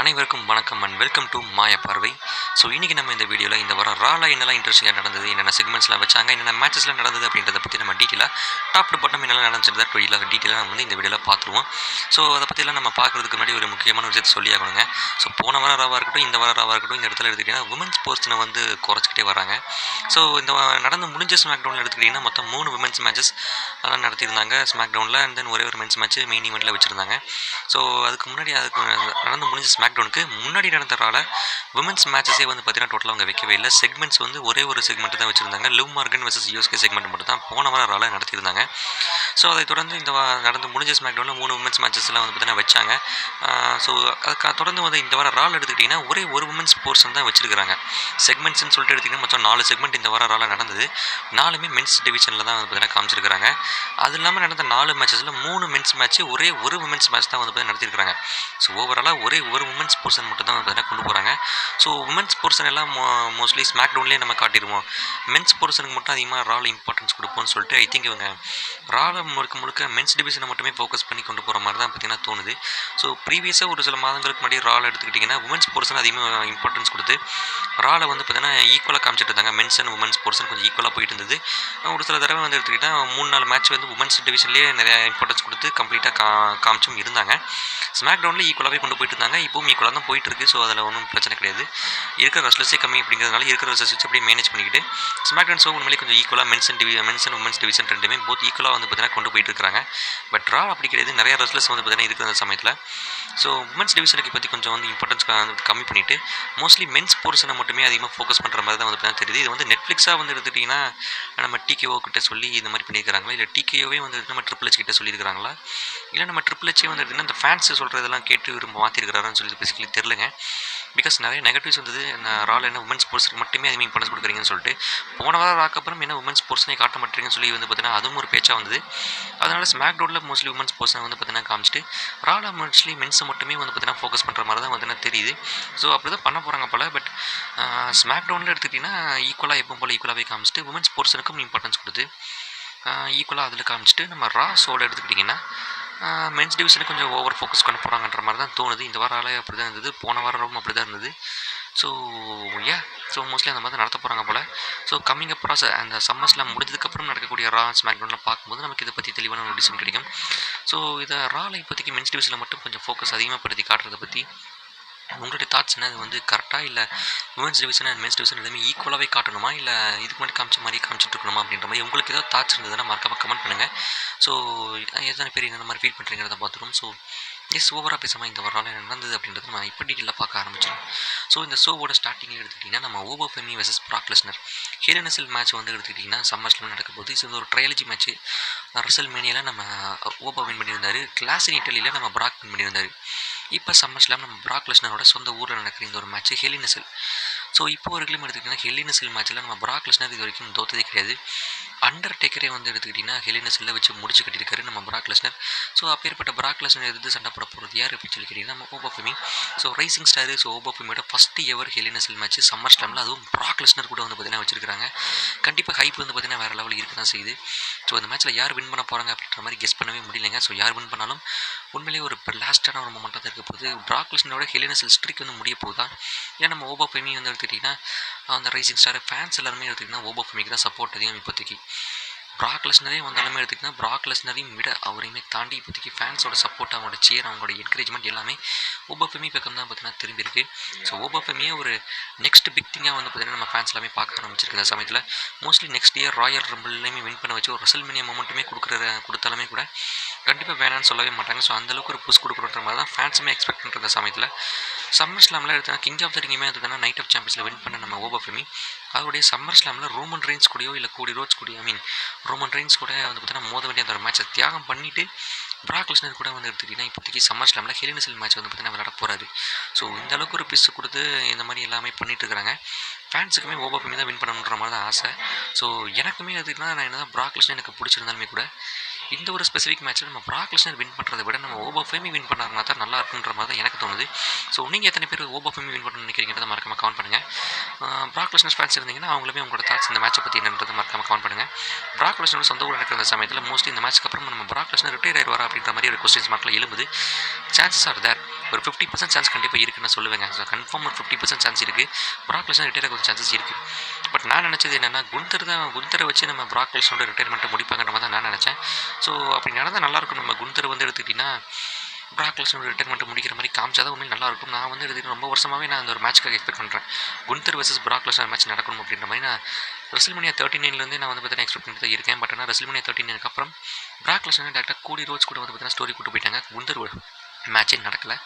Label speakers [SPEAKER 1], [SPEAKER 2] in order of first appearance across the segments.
[SPEAKER 1] அனைவருக்கும் வணக்கம் and welcome to மாய பார்வை. ஸோ இன்றைக்கி நம்ம இந்த வீடியோவில் இந்த வாரம் ரால என்னெல்லாம் இன்ட்ரெஸ்டிங்காக நடந்தது, என்னென்ன செக்மெண்ட்ஸ்லாம் வச்சாங்க, என்னென்ன மேட்சஸ்லாம் நடந்தது அப்படின்றத பற்றி நம்ம டீட்டெயிலாக டாப் டு பாட்டம் என்னெல்லாம் நடந்துச்சு டீட்டெயிலாக நம்ம வந்து இந்த வீடியோவில் பார்த்துருவோம். ஸோ அதை பற்றிலாம் நம்ம பார்க்குறதுக்கு முன்னாடி ஒரு முக்கியமான விஷயத்தை சொல்லி ஆகணுங்க. ஸோ போன வாரம் ராவாக இருக்கட்டும், இந்த வாரம் ராவாக இருக்கட்டும், இந்த இடத்துல எடுத்துக்கிட்டிங்கன்னா உமன்ஸ் போர்ஷனை வந்து குறைச்சிக்கிட்டே வராங்க. ஸோ இந்த நடந்து முடிஞ்ச ஸ்மாக் டவுனில் எடுத்துக்கிட்டிங்கன்னா மொத்தம் 3 விமென்ஸ் மேட்சஸ் அதெல்லாம் நடத்தியிருந்தாங்க ஸ்மாக் டவுனில். அண்ட் தென் ஒரே ஒரு மென்ஸ் மேட்ச் மெயின் ஈவெண்ட்டில் வச்சுருந்தாங்க. ஸோ அதுக்கு நடந்து முடிஞ்ச ஸ்மாக் டவுனுக்கு முன்னாடி நடந்தறால விமென்ஸ் மேட்சஸே வந்து பார்த்தீங்கன்னா டோட்டலாக அவங்க வைக்கவே இல்லை. செக்மெண்ட்ஸ் வந்து ஒரே ஒரு செக்மெண்ட் தான் வச்சுருந்தாங்க. Live Morgan vs USK segment மட்டும் தான் போன வாரம் ரால நடத்தியிருந்தாங்க. ஸோ அதை தொடர்ந்து இந்த நடந்து முடிஞ்ச ஸ்மாக் டவுனில் 3 விமென்ஸ் மேட்சஸ்லாம் வந்து பார்த்தீங்கன்னா வச்சாங்க. ஸோ அதுக்கு தொடர்ந்து வந்து இந்த வாரம் ரால் எடுத்துக்கிட்டிங்கன்னா ஒரே ஒரு விமென்ஸ் போர்ஷன் தான் வச்சிருக்காங்க. செக்மெண்ட்ஸ்னு சொல்லிட்டு எடுத்திங்கன்னா மொத்தம் 4 செக்மெண்ட் இந்த வாரம் ரால நடந்தது. 4மே மென்ஸ் டிவிஷனில் தான் வந்து பார்த்தீங்கன்னா காமிச்சிருக்காங்க. அது இல்லாமல் நடந்த 4 மேட்சஸில் 3 மென்ஸ் மேட்ச், ஒரே ஒரு விமென்ஸ் மேட்ச் தான் வந்து பார்த்தீங்கன்னா நடத்திருக்காங்க. ஸோ ஓவராலாக ஒரே ஒரு உமன்ஸ் போர்ஷன் மட்டும் தான் வந்து கொண்டு போகிறாங்க. ஸோ உமன்ஸ் போர்ஷன் எல்லாம் மோஸ்ட்லி ஸ்மாக் டவுன்லேயே நம்ம காட்டிடுவோம். மென்ஸ் போர்ஷனுக்கு மட்டும் அதிகமாக ரால் இம்பார்ட்டன்ஸ் கொடுப்போம்னு சொல்லிட்டு ஐ திங்க் இவங்க ரால முழுக்க மென்ஸ் டிவிஷனை மட்டுமே ஃபோக்கஸ் பண்ணி கொண்டு போகிற மாதிரி தான் பார்த்தீங்கன்னா தோணுது. ஸோ ப்ரீவியஸாக ஒரு சில மாதங்களுக்கு முன்னாடி ரால் எடுத்துக்கிட்டிங்கன்னா உமன்ஸ் போர்ஷன் அதிகமாக இம்பார்ட்டன்ஸ் கொடுத்து ரால வந்து பார்த்தீங்கன்னா ஈக்குவலாக காமிச்சிட்டு இருந்தாங்க. மென்ஸ் அண்ட் உமன்ஸ் போர்ஷன் கொஞ்சம் ஈக்குவலாக போயிட்டு இருந்தது. ஒரு சில தடவை வந்து எடுத்துக்கிட்டால் 3-4 மேட்ச் வந்து உமன்ஸ் டிவிஷன்லேயே நிறைய இம்பார்ட்டன்ஸ் கொடுத்து கம்ப்ளீட்டாக காமிச்சும் இருந்தாங்க. ஸ்மாக் டவுனில் ஈக்குவலாகவே கொண்டு போயிட்டு இருந்தாங்க. இப்போவும் ஈக்குவலாக தான் போயிட்டு இருக்குது. ஸோ அதில் ஒன்றும் பிரச்சனை கிடையாது. இருக்கிற ரெஸ்லர்ஸே கம்மி அப்படிங்கிறதுனால இருக்கிற ரெஸ்லர்ஸ் வச்சு அப்படியே மேனேஜ் பண்ணிக்கிட்டு ஸ்மாக் டவுன் ஷோ உண்மையிலே கொஞ்சம் ஈக்குவலாக மென்ஸ் அண்ட் உமன்ஸ் டிவிஷன் ரெண்டுமே போத் ஈக்குவலாக வந்து பார்த்தீங்கன்னா கொண்டு போயிட்டு இருக்காங்க. பட் ரா அப்படி கிடையாது. நிறைய ரெஸ்லர்ஸ் வந்து பார்த்தீங்கன்னா இருக்கிற அந்த சமயத்தில் ஸோ உமன்ஸ் டிவிஷனுக்கு பற்றி கொஞ்சம் வந்து இம்பார்ட்டன்ஸ் கம்மி பண்ணிவிட்டு மோஸ்ட்லி மென்ஸ் போர்ஷனை மட்டுமே அதிகமாக ஃபோக்கஸ் பண்ணுற மாதிரி தான் வந்து பார்த்தீங்கன்னா தெரியுது. இது வந்து நெட்ஃப்ளிக்ஸாக வந்து எடுத்துக்கிட்டிங்கன்னா நம்ம டிகேஓ கிட்ட சொல்லி இந்த மாதிரி பண்ணியிருக்கிறாங்களா, இல்லை டிகேஓவே வந்து நம்ம ட்ரிபிள் ஹெச் கிட்ட சொல்லியிருக்கிறாங்களா, இல்லை நம்ம ட்ரிபிள் ஹெச்சே வந்து எடுத்துக்கிட்டா இந்த ஃபேன்ஸ் சொல்கிறதெல்லாம் கேட்டு விரும்ப மாற்றிருக்கிறாரான்னு சொல்லி பேசிக்கலி தெரிலங்க. பிகாஸ் நிறைய நெகட்டிவ்ஸ் வந்தது. ரால் என்ன உமன்ஸ் ஸ்போர்ட்ஸுக்கு மட்டுமே அதிகமாக இம்பார்ட்டன்ஸ் கொடுக்குறீங்கன்னு சொல்லிட்டு போன வாரம் ராக்கப்புறம் என்ன உமன்ஸ் ஸ்போர்ட்ஸ்னே காட்ட மாட்டேறீங்கன்னு சொல்லி வந்து பார்த்தீங்கன்னா அதுவும் ஒரு பேச்சாக வந்தது. அதனால் ஸ்மாக் டவுனில் மோஸ்ட்லி உமன்ஸ் ஸ்போர்ட்ஸை வந்து பார்த்தீங்கன்னா காமிச்சிட்டு ரால மோஸ்ட்லி மென்ஸை மட்டுமே வந்து பார்த்தீங்கன்னா ஃபோக்கஸ் பண்ணுற மாதிரி தான் வந்து தெரியுது. ஸோ அப்படி தான் பண்ண போகிறாங்க போல். பட் ஸ்மாக் டவுனில் எடுத்துக்கிட்டிங்கன்னா ஈக்குவலாக எப்போ போல் ஈக்குவலாகவே காமிச்சிட்டு உமன்ஸ் ஸ்போர்ட்ஸுக்கும் இம்பார்ட்டன்ஸ் கொடுத்து ஈக்குவலாக அதில் காமிச்சிட்டு நம்ம ரா ஷோட எடுத்துக்கிட்டிங்கன்னா மென்ஸ் டிவிஷனுக்கு கொஞ்சம் ஓவர் ஃபோக்கஸ் பண்ண போகிறாங்கன்ற மாதிரி தான் தோணுது. இந்த வாரம் ஆளே அப்படி தான் இருந்தது, போன வாரம் அப்படி தான் இருந்தது. ஸோ மோஸ்ட்லி அந்த மாதிரி தான் நடத்த போகிறாங்க போல். ஸோ கம்மிங் அப் ப்ராசஸ் அந்த சம்மர்ஸ்லாம் முடிஞ்சதுக்கப்புறம் நடக்கக்கூடிய ரா ஸ்மாக் டவுன்லாம் பார்க்கும்போது நமக்கு இதை பற்றி தெளிவான ஒரு டிசிஷன் கிடைக்கும். ஸோ இதை ராலை இப்போதைக்கு மென்ஸ் டிவிஷனில் மட்டும் கொஞ்சம் ஃபோக்கஸ் அதிகமாக படுத்தி காட்டுறதை பற்றி உங்களுடைய தாட்ஸ் என்ன? அது வந்து கரெக்டாக, இல்லை women's division and men's division எதுவுமே ஈக்குவலாகவே காட்டணுமா, இல்லை இதுக்கு முன்னாடி காமிச்ச மாதிரி காமிச்சிட்டு இருக்கணுமா அப்படின்ற மாதிரி உங்களுக்கு ஏதாவது தாட்ஸ் இருந்ததுன்னா மறக்காமல் கமெண்ட் பண்ணுங்கள். ஸோ எத்தனை பேர் இந்த மாதிரி ஃபீல் பண்ணுறீங்கிறத பார்த்துரும். ஸோ ஓவராக பேசாமல் இந்த வாரம் என்ன நடந்தது அப்படின்றத நம்ம இப்போ டீட்டெயிலாக பார்க்க ஆரம்பிச்சிடும். ஸோ இந்த ஷோவோட ஸ்டார்டிங்கில் எடுத்துக்கிட்டிங்கன்னா நம்ம Oba Femi vs Brock Lesnar Hell in a Cell match வந்து எடுத்துக்கிட்டிங்கன்னா சம்மர்ஸ்லாம் நடக்க போகுது. இது ஒரு ட்ரையாலஜி மேட்ச்சு. ரெசல் மேனியாவில் நம்ம ஓபோ வின் பண்ணியிருந்தார். கிளாஸ் இன் இட்டலியில் நம்ம ப்ராக் வின் பண்ணியிருந்தார். இப்போ சம்மர்ஸ்லாம் நம்ம ப்ராக் லெஸ்னரோட சொந்த ஊரில் நடக்கிற இந்த ஒரு match Hell in a sell. So இப்போ வரைக்கும் எடுத்துக்கிட்டிங்கன்னா ஹெல் இன் எ செல் மேட்ச்சில் நம்ம ப்ராக் லெஸ்னர் இது வரைக்கும் தோற்றதே கிடையாது. அண்டர்டேக்கரே வந்து எடுத்துக்கிட்டிங்கன்னா ஹெல் இன் எ செல்லை வச்சு முடிச்சு கட்டியிருக்காரு நம்ம ப்ராக் லெஸ்னர். ஸோ அப்பேற்பட்ட ப்ராக் லெஸ்னர் எதிர்த்து சண்டை போட போகிறது யார் அப்படின்னு சொல்லி கேட்டிங்கன்னா நம்ம Oba Femi. So rising star. So Oba ஃபெமியோட first ever Hell in a Cell match சம்மர் ஸ்லாமில், அதுவும் ப்ராக் லெஸ்னர் கூட வந்து பார்த்தீங்கன்னா வச்சிருக்காங்க. கண்டிப்பாக ஹைப் வந்து பார்த்தீங்கன்னா வேறு லெவலில் இருக்க தான் செய்யுது. ஸோ அந்த மேட்ச்சில் யார் வின் பண்ண போகிறாங்க அப்படின்ற மாதிரி கெஸ் பண்ணவே முடியலைங்க. ஸோ யார் வின் பண்ணாலும் உண்மையிலேயே ஒரு லாஸ்ட்டான ஒரு மொமெண்ட்டாக தான் இருக்க போகுது. ப்ராக் லெஸ்னரோட ஹெல் இன் எ செல் ஸ்ட்ரிக் வந்து முடிய போகுதா, ஏன்னா நம்ம ஓபோ ஃபெமி வந்து எடுத்துக்கிட்டிங்கன்னா அந்த ரைசிங் ஸ்டார் ஃபேன்ஸ் எல்லாருமே எடுத்துக்கிட்டிங்கன்னா ஓபோ ஃபெமிக்கு தான் சப்போர்ட் அதிகம் இப்போதைக்கு. ப்ராக் லெஸ்னரே வந்தாலுமே எடுத்துக்கிட்டிங்கன்னா ப்ராக் லெஸ்னரையும் விட அவரையுமே தாண்டி இப்போதைக்கு ஃபேன்ஸோட சப்போர்ட், அவங்களோட சியர், அவங்களோட என்கரேஜ்மெண்ட் எல்லாமே ஓபோ ஃபெமி பக்கம் தான் பார்த்தீங்கன்னா திரும்பி இருக்குது. ஸோ ஓபோ ஃபெமியே ஒரு நெக்ஸ்ட் பிக் திங்காக வந்து பார்த்தீங்கன்னா நம்ம ஃபேன்ஸ் எல்லாமே பார்க்க ஆரம்பிச்சிருக்கு இந்த சமயத்தில். மோஸ்ட்லி நெக்ஸ்ட் இயர் ராயல் ரம்பிள்லையுமே வின் பண்ண வச்சு ஒரு ரெசல்மேனியா மொமெண்ட்டுமே கொடுத்தாலுமே கூட கண்டிப்பாக வேணான்னு சொல்லவே மாட்டாங்க. ஸோ அந்தளவுக்கு ஒரு புஷ் கொடுக்குறன்ற மாதிரி தான் ஃபேன்ஸுமே எக்ஸ்பெக்ட் பண்ணுற சமயத்தில் சம்மர் ஸ்லாமில் எடுத்தோன்னா கிங் ஆஃப் த ரிங்குமே எடுத்தோன்னா நைட் ஆஃப் சாம்பியன்ஸில் வின் பண்ண நம்ம ஓபோ ஃபெமி அதோடைய சம்மர் ஸ்லாமில் ரோமன் ரெயின்ஸ் கூடயோ இல்லை கோடி ரோட்ஸ் கூடயோ ரோமன் ரெயின்ஸ் கூட வந்து பார்த்தீங்கன்னா மோத வேண்டிய அந்த ஒரு மேட்சை தியாகம் பண்ணிவிட்டு ப்ராக் லெஸ்னர் கூட வந்து எடுத்துக்கிட்டிங்கன்னா இப்போதைக்கு summer ஸ்லாமில் Hell in a Cell match வந்து பார்த்தீங்கன்னா விளையாட போகிறாரு. ஸோ இந்த அளவுக்கு ஒரு பிஸ் கொடுத்து இந்த மாதிரி எல்லாமே பண்ணிட்டு இருக்கிறாங்க. ஃபேன்ஸுக்குமே ஓபோ ஃபெமி தான் வின் பண்ணணுன்ற மாதிரி தான் ஆசை. ஸோ எனக்குமே எடுத்துக்கிட்டா நான் என்ன தான் ப்ராக் லெஸ்னர் எனக்கு பிடிச்சிருந்தாலுமே கூட இந்த ஒரு ஸ்பெசிஃபிக் மேட்ச்சில் நம்ம ப்ராக் லெஸ்னர் வின் பண்ணுறதை விட நம்ம ஓபோ ஃபெமி வின் பண்ணாருன்னா தான் நல்லா இருக்குன்ற மாதிரி தான் எனக்கு தோணுது. ஸோ நீங்கள் எத்தனை பேர் ஓபோ ஃபெமி வின் பண்ணணும்னு நினைக்கிறீங்கிறத மறக்காமல் கமெண்ட் பண்ணுங்கள். ப்ராக் லெஸ்னர் ஃபேன்ஸ் இருந்தீங்கன்னா அவங்களுமே உங்களோட தாட்ஸ் இந்த மேட்சை பற்றி என்னன்றதை மறக்காமல் கமெண்ட் பண்ணுங்கள். ப்ராக் லெஸ்னரோட சொந்த ஊர் நடக்கிற சமயத்தில் மோஸ்ட்லி இந்த மேட்ச்க்கு அப்புறம் நம்ம ப்ராக் லெஸ்னர் ரிட்டையர் ஆயிடுவாரா அப்படின்ற மாதிரி ஒரு கொஸ்டின்ஸ் மார்க்கில் எழும்புது. சான்சஸ் ஆர் தேர். ஒரு 50% சான்ஸ் கண்டிப்பாக இருக்குன்னு நான் சொல்லுவேங்க. ஸோ கன்ஃபார்ம் ஒரு 50% சான்ஸ் இருக்குது. பிராக் லெஸ்னர் ரிட்டையர் ஆக கொஞ்சம் சான்சஸ் இருக்குது. பட் நான் நினச்சது என்னென்னா குந்தரை வச்சு நம்ம பிராக் லெஸ்னரோட ரிட்டையர்மெண்ட்டை முடிப்பாங்கன்ற மாதிரி தான் நான் நினச்சேன். ஸோ அப்படி நடந்தால் நல்லாயிருக்கும். நம்ம குந்தரை வந்து எடுத்துக்கிட்டிங்கன்னா பிராக் லெஸ்னர் ரிட்டையர்மெண்ட் முடிக்கிற மாதிரி காமிச்சா தான் உண்மையில் நல்லாயிருக்கும். நான் வந்து எடுத்துக்கிட்டு ரொம்ப வருஷமாகவே நான் அந்த ஒரு மேட்ச்க்காக எக்ஸ்பெக்ட் பண்ணுறேன். குந்தர் வர்சஸ் பிராக் லெஸ்னர் மேட்ச் நடக்கணும் அப்படின்ற மாதிரி நான் ரெஸ்ல்மேனியா 39 நான் வந்து பார்த்தீங்கன்னா எக்ஸ்பெக்ட் பண்ணிட்டு தான் இருக்கேன். பட் ஆனால் ரெஸ்ல்மேனியா 39 அப்புறம் பிராக் லெஸ்னர் டேரக்டாக கோடி ரோட்ஸ் கூட வந்து பார்த்தீங்கன்னா ஸ்டோரி கூட்டு போயிட்டாங்க. குந்தர் மேட்சே நடக்கலை.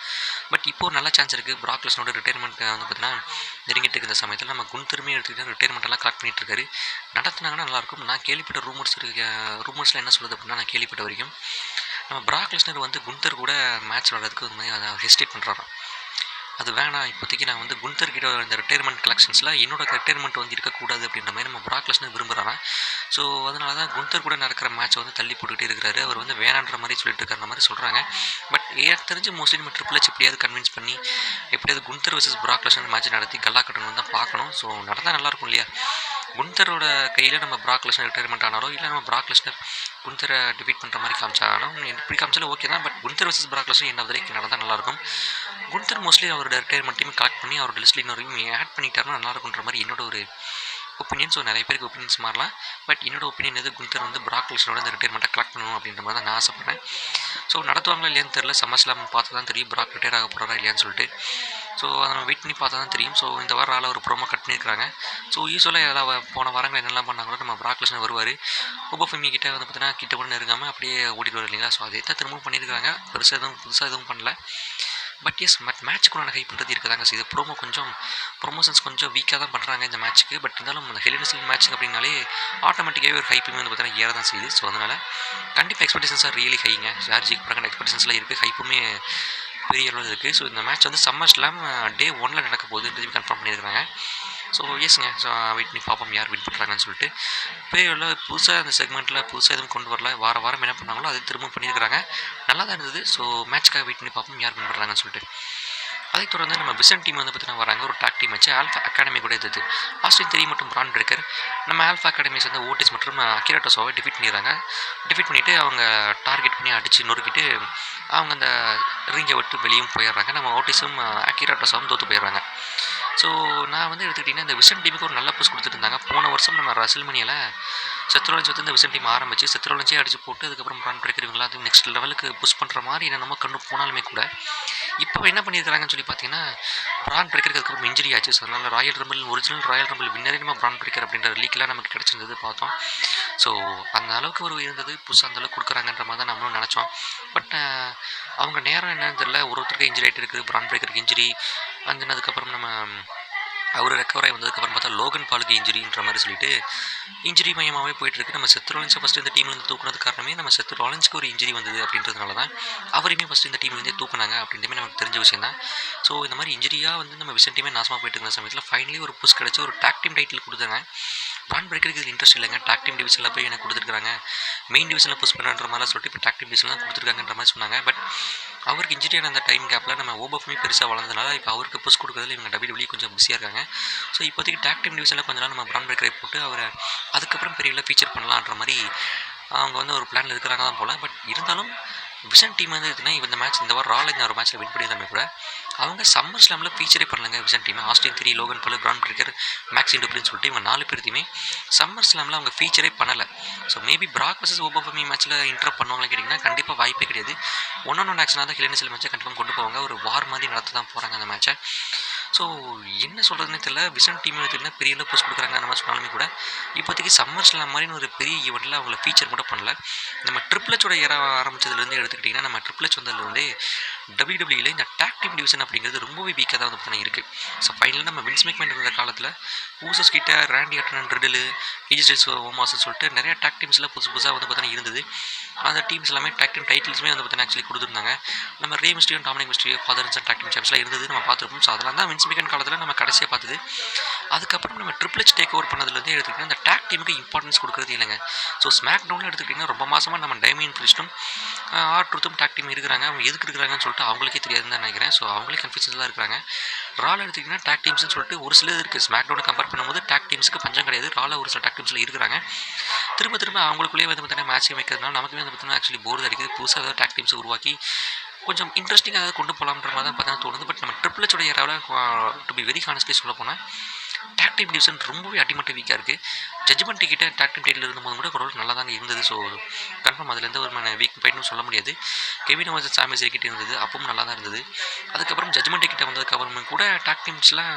[SPEAKER 1] பட் இப்போ ஒரு நல்ல சான்ஸ் இருக்குது. பிராக் லெஸ்னரோட ரிட்டையர்மெண்ட் வந்து பார்த்தீங்கன்னா நெருங்கிட்டு இருக்க இந்த சமயத்தில் நம்ம குந்தருமே எடுத்துக்கிட்டு ரிட்டையர்மெண்ட்டெல்லாம் கலெக்ட் பண்ணிட்டு இருக்காரு. நடத்துனாங்கன்னா நல்லாயிருக்கும். நான் கேள்விப்பட்ட ரூமர்ஸில் என்ன சொல்லுது அப்படின்னா, நான் கேள்விப்பட்ட வரைக்கும் நம்ம பிராக் லெஸ்னர் வந்து குந்தர் கூட மேட்ச் விளாட்றதுக்கு ஒரு மாதிரி அதை ஹெசிடேட் பண்ணுறாராம். அது வேணாம், இப்போதைக்கு நான் வந்து குந்தர் கிட்ட இந்த ரிட்டையர்மெண்ட் கலெக்ஷன்ஸில் என்னோட ரிட்டையர்மெண்ட் வந்து இருக்கக்கூடாது அப்படின்ற மாதிரி நம்ம பிராக் லெஸ்னர் விரும்புகிறாராம். ஸோ அதனால தான் குந்தர் கூட நடக்கிற மேட்ச்சை வந்து தள்ளி போட்டுக்கிட்டே இருக்கிறாரு. அவர் வந்து வேணான்ற மாதிரி சொல்லிட்டு இருக்காரு மாதிரி சொல்கிறாங்க. பட் எனக்கு தெரிஞ்சு மோஸ்ட்லி நம்ம ட்ரிபிள் எச் எப்படியாவது கன்வின்ஸ் பண்ணி எப்படியாவது குந்தர் வர்சஸ் பிராக் லெஸ்னர் மேட்ச் நடத்தி கல்லா கட்டணும் தான் பார்க்கணும். ஸோ நடந்தால் நல்லாயிருக்கும் இல்லையா? குந்தரோட கையில் நம்ம பிராக் லெஸ்னர் ரிட்டையர்மெண்ட் ஆனாரோ இல்லை நம்ம பிராக் லெஸ்னர் குந்தரை டிஃபீட் பண்ணுற மாதிரி காமிச்சாலும் எப்படி காமிச்சாலும் ஓகே தான். But Gunder versus Prague Lesnar என்ன வரைக்கும் நடந்தால் நல்லாயிருக்கும். குந்தர் மோஸ்ட்லி அவரோட ரிட்டையர்மெண்ட்டையுமே கலெக்ட் பண்ணி அவரோட லிஸ்ட்டில் இன்னொரு ஆட் பண்ணிட்டாருன்னா நல்லாயிருக்குன்ற மாதிரி என்னோட ஒரு ஒப்பீனியன். ஸோ நிறைய பேருக்கு ஒப்பீனியன்ஸ் மாறலாம். பட் என்னோட ஒப்பீனியன் எது குந்தர் வந்து பிராக் லெஸ்னரோட இந்த ரிட்டையர்மெண்ட்டை கலெக்ட் பண்ணணும் அப்படின்ற மாதிரி தான் நான் ஆசைப்பட்றேன். ஸோ நடத்துவாங்களா இல்லையான்னு தெரியல. சம்மர்ஸ்லாம் பார்த்து தான் தெரியும் பிராக் ரிட்டையர் ஆக போகிறாரா இல்லையான்னு சொல்லிட்டு. ஸோ அதை நம்ம வெயிட் பண்ணி பார்த்தா தான் தெரியும். ஸோ இந்த வாரம் ஆள் ஒரு ப்ரோமோ கட் பண்ணியிருக்காங்க. ஸோ யூஸ்வலாக எல்லாம் போன வாரங்கள் என்னெல்லாம் பண்ணாங்களோ நம்ம பிராக் லெஸ்னர் வருவார். உபஃபெமி கிட்டே வந்து பார்த்தீங்கன்னா கிட்ட கூட நெருங்காமல் அப்படியே ஓடிடுவார் இல்லைங்களா? ஸோ அதே தான் திரும்பவும் பண்ணியிருக்காங்க. புதுசாக எதுவும் பண்ணல. பட் எஸ் மேட்ச்சுக்குள்ளான ஹைப் பண்ணுறது இருக்குதாங்க. இது ப்ரோமோஷன்ஸ் கொஞ்சம் வீக்காக தான் பண்ணுறாங்க இந்த மேட்ச்சுக்கு. பட் இருந்தாலும் அந்த ஹெல் இன் செல் மேட்ச் அப்படின்னாலே ஆட்டோமேட்டிக்காகவே ஒரு ஹைப்புமே வந்து பார்த்தீங்கன்னா ஏற தான் செய்யுது. ஸோ அதனால் கண்டிப்பாக எக்ஸ்பெக்டேஷன்ஸ் ஆர் ரியலி ஹைங்க. யார் ஜெயிக்க போகிறாங்க எக்ஸ்பெக்டேஷன்ஸ்லாம் இருக்குது, ஹைப்புமே பெரிய அளவில் இருக்குது. ஸோ இந்த மேட்ச் வந்து சம்மர் ஸ்லாம் டே 1 நடக்க போகுதுன்றது கன்ஃபார்ம் பண்ணியிருக்காங்க. ஸோ எஸ்ங்க. ஸோ வெயிட் பண்ணி பார்ப்போம் யார் வின் பண்ணுறாங்கன்னு சொல்லிட்டு. பெரிய அளவில் புதுசாக அந்த செக்மெண்ட்டில் புதுசாக எதுவும் கொண்டு வரல. வாரம் என்ன பண்ணாங்களோ அது திரும்ப பண்ணியிருக்கிறாங்க. நல்லா தான் இருந்தது. ஸோ மேட்ச்க்காக வெயிட் பண்ணி பார்ப்போம் யார் வின் பண்ணுறாங்கன்னு சொல்லிட்டு. அதைத் தொடர்ந்து நம்ம விசன் டீம் வந்து பார்த்தீங்கன்னா வராங்க. ஒரு டாக் டீம் வச்சு ஆல்ஃபா அகாடமி கூட எதிர்த்து ஆஸ்டின் திரி மற்றும் பிரான் பிரேக்கர் நம்ம ஆல்ஃபா அகாடமி சேர்ந்த ஓட்டிஸ் மற்றும் அகிரா டோசாவை டிஃபீட் பண்ணிடுறாங்க. டிஃபீட் பண்ணிவிட்டு அவங்க டார்கெட் பண்ணி அடித்து நொறுக்கிட்டு அவங்க அந்த ரிங்கை விட்டு வெளியும் போயிடுறாங்க. நம்ம ஓட்டிஸும் அகிரா டோசாவும் தோற்று போயிடுறாங்க. ஸோ நான் வந்து எடுத்துக்கிட்டிங்கன்னா இந்த விசன் டீமுக்கு ஒரு நல்ல புஷ் கொடுத்துட்டு இருந்தாங்க. போன வருஷம் நம்ம ரெஸ்ல்மேனியாவில் செத்ரோலன்ஸ் வந்து இந்த விசன் டீம் ஆரம்பித்து செத்ரோலன்ஸே அடிச்சு போட்டு அதுக்கப்புறம் பிரான் பிரேக்கர் இவங்களாம் அது நெக்ஸ்ட் லெவலுக்கு புஷ் பண்ணுற மாதிரி என்னென்னமோ கண்டு போனாலுமே கூட இப்போ என்ன பண்ணியிருக்காங்கன்னு சொல்லி பார்த்தீங்கன்னா பிரான் பிரேக்கருக்கு அதுக்கப்புறம் இன்ஜுரி ஆச்சு. ஸோ அதனால் ஒரிஜினல் ராயல் ரம்பிள் வின்னரே நம்ம பிரான் பிரேக்கர் அப்படின்ற லீக்லாம் நமக்கு கிடச்சிருந்தது பார்த்தோம். ஸோ அந்த அளவுக்கு ஒரு இருந்தது புஷ் அந்த அளவுக்கு கொடுக்குறாங்கன்ற மாதிரி தான் நம்மளும் நினச்சோம். பட் அவங்க நேரம் என்னன்னு தெரியல. ஒருத்தருக்கு இன்ஜுரி ஆகிட்டு இருக்குது. பிரான் பிரேக்கருக்கு இன்ஜுரி அதுக்கப்புறம் நம்ம அவர் ரெக்கவர் ஆகி வந்ததுக்கப்புறம் பார்த்தா லோகன் பாலுக்கு இன்ஜுரின்ற மாதிரி சொல்லிட்டு இன்ஜுரி மையமாகவே போயிட்டுருக்கு. நம்ம செத் ராலின்ஸை ஃபஸ்ட்டு இந்த டீம்லேருந்து தூக்குனது காரணமே நம்ம செத் ராலின்ஸ்க்கு ஒரு இன்ஜுரி வந்தது அப்படின்றதுனால தான் அவரையுமே ஃபஸ்ட்டு இந்த டீம்லேருந்தே தூக்குனாங்க அப்படின்றமே நமக்கு தெரிஞ்ச விஷயம் தான். ஸோ இந்த மாதிரி இன்ஜுரியாக வந்து நம்ம விசன் டீமே நாசமாக போயிட்டு இருந்த சமயத்தில் ஃபைனலி ஒரு புஷ் கிடச்சி ஒரு டாக் டீம் டைட்டில் கொடுத்தாங்க. பிரான் பிரேக்கருக்கு இதில் இன்ட்ரெஸ்ட் இல்லைங்க. டாக் டீம் டிவிஷனில் போய் எனக்கு கொடுத்துருக்காங்க. மெயின் டிவிஷனில் புஷ் பண்ணுற மாதிரிலாம் சொல்லிட்டு இப்போ டாக் டீம் டிவிஷன்லாம் கொடுத்துருக்காங்கன்ற மாதிரி சொன்னாங்க. பட் அவருக்கு இன்ஜுரியான அந்த டைம் கேப்பில் நம்ம ஓபஃப்மே பெருசாக வளர்ந்ததுனால இப்போ அவருக்கு புஷ் கொடுக்குறதுல இவங்க WWE கொஞ்சம் பிஸியாக இருக்காங்க. ஸோ இப்போதைக்கு டாக் டீம் டிவிஷனில் கொஞ்ச நாள் நம்ம பிரான் பிரேக்கரை போட்டு அவரை அதுக்கப்புறம் பெரிய ஃபீச்சர் பண்ணலான்ற மாதிரி அவங்க வந்து ஒரு பிளானில் இருக்கிறாங்க தான் போல். பட் இருந்தாலும் விசன் டீம் வந்து எதுனா இந்த மேட்ச் இந்த வாரம் ராலில் ஒரு மேட்ச்சில் வின் பண்ணியிருந்தாமே கூட அவங்க சம்மர் ஸ்லாமில் ஃபீச்சரே பண்ணலங்க. விசன் டீம் ஆஸ்டின் திரி, லோகன் பால், பிரான் பிரேக்கர், மேக்ஸின் டூப்ளின்னு சொல்லிட்டு இவங்க 4 பேர்த்தையுமே சம்மர் ஸ்லாமில் அவங்க ஃபீச்சரே பண்ணலை. ஸோ மேபி பிராக் வர்சஸ் ஓபஃபெமி மேட்ச்சில் இன்டர் பண்ணுவாங்கன்னு கேட்டிங்கன்னா கண்டிப்பாக வாய்ப்பே கிடையாது. 1-on-1 ஆக்ஷனாக தான் ஹெல் இன் செல் மேட்ச்சை கண்டிப்பாக கொண்டு போவாங்க. ஒரு வார் மாதிரி நடத்த தான் போகிறாங்க அந்த மேட்ச்சை. ஸோ என்ன சொல்கிறதுனே தெரியல. விசன் டீம் எடுத்துக்கிட்டா பெரிய அளவு புஷ் கொடுக்குறாங்க அந்த மாதிரி சொன்னாலுமே கூட இப்போதைக்கு சம்மர் ஸ்லாம் மாதிரின்னு ஒரு பெரிய ஈவெண்ட்டில் அவங்கள ஃபீச்சர் கூட பண்ணல. நம்ம ட்ரிபிள் எச்சோட ஏற ஆரம்பிச்சதுலேருந்து எடுத்துக்கிட்டிங்கன்னா நம்ம ட்ரிபிள் எச் வந்ததுலேருந்தே WWEல இந்த டாக் டீம் டிவிஷன் அப்படிங்கிறது ரொம்பவே வீக்காக தான் வந்து பார்த்தீங்கன்னா இருக்குது. ஸோ ஃபைனலாக நம்ம வின்ஸ் மேக்மேன் இருந்த காலத்தில் ஊசஸ் கிட்ட ராண்டி ஆர்டன், ரிடில், ஏஜஸ் ஓமாஸ்ன்னு சொல்லிட்டு நிறைய டாக் டீம்ஸ்லாம் புதுசாக வந்து பார்த்தீங்கன்னா இருந்தது. அந்த டீம்ஸ் எல்லாமே டாக் டீம் டைட்டில்ஸுமே வந்து பார்த்தீங்கன்னா ஆக்சுவலி கொடுத்துருந்தாங்க. நம்ம Rey Mysterio, Dominik Mysterio, father and son tag team சாம்பியன்ஸ்லாம் இருந்தது நம்ம பார்த்துருப்போம். ஸோ அதெல்லாம் தான் வின்ஸ் மேக்மேன் காலத்தில் நம்ம கடைசியாக பார்த்தது. அதுக்கப்புறம் நம்ம ட்ரிபிள் எச் டேக் ஓவர் பண்ணதுலேருந்தே எடுத்துக்கிட்டிங்கன்னா அந்த டாக் டீமுக்கு இம்பார்ட்டன்ஸ் கொடுக்குறது இல்லைங்க. ஸோ ஸ்மாக் டவுனில் எடுத்துக்கிட்டிங்கன்னா ரொம்ப மாதமாக நம்ம டைமியன் பிரிஸ்டும் ஆர்ட்ரூத்தும் டாக் டீம் இருக்கிறாங்க. அவங்க எதுக்கு இருக்கிறாங்கன்னு சொல்லிட்டு அவங்களுக்கே தெரியாதுன்னு தான் நினைக்கிறேன். ஸோ அவங்களே கன்ஃபியூஷன் தான் இருக்கிறாங்க. ரால் எடுத்துக்கிட்டிங்கன்னா டாக் டீம்ஸ்னு சொல்லிட்டு ஒரு சில இருக்குது. ஸ்மாக் டவுனை கம்பேர் பண்ணும்போது டாக் டீம்ஸுக்கு பஞ்சம் கிடையாது. ரால ஒரு சில டாக் டீம்ஸில் இருக்கிறாங்க. திரும்ப அவங்களுக்குள்ளேயே வந்து பார்த்தீங்கன்னா மேட்ச் வைக்கிறதுனால நமக்குமே வந்து பார்த்தீங்கன்னா ஆக்சுவலி போர் அடிக்குது. புதுசாக ஏதாவது டாக் டீம்ஸ் உருவாக்கி கொஞ்சம் இன்ட்ரெஸ்டிங்காக ஏதாவது கொண்டு போகலான்ற மாதிரி தான் பார்த்தா தோணுது. பட் நம்ம ட்ரிபிள் ஹெச்சோட ஏராவில் டு பி வெரி ஹானஸ்ட்லி சொல்ல போனால் டாக் டீம் டிவிஷன் ரொம்பவே அடிமட்ட வீக்காக இருக்குது. ஜட்ஜ்மெண்ட் கிட்ட டாக் டீம் டைட்டில் இருந்தபோது கூட ஓரளவுக்கு நல்லா தாங்க இருந்தது. ஸோ கன்ஃபார்ம் அதில் எந்த ஒரு வீக் பாயிண்ட்னு சொல்ல முடியாது. கெவின் ஓவர்ஸ் சாமி கிட்ட இருந்தது, அப்பவும் நல்லா தான் இருந்தது. அதுக்கப்புறம் ஜட்ஜ்மெண்ட் கிட்ட வந்ததுக்கப்புறம் கூட டாக் டீம்ஸ்லாம்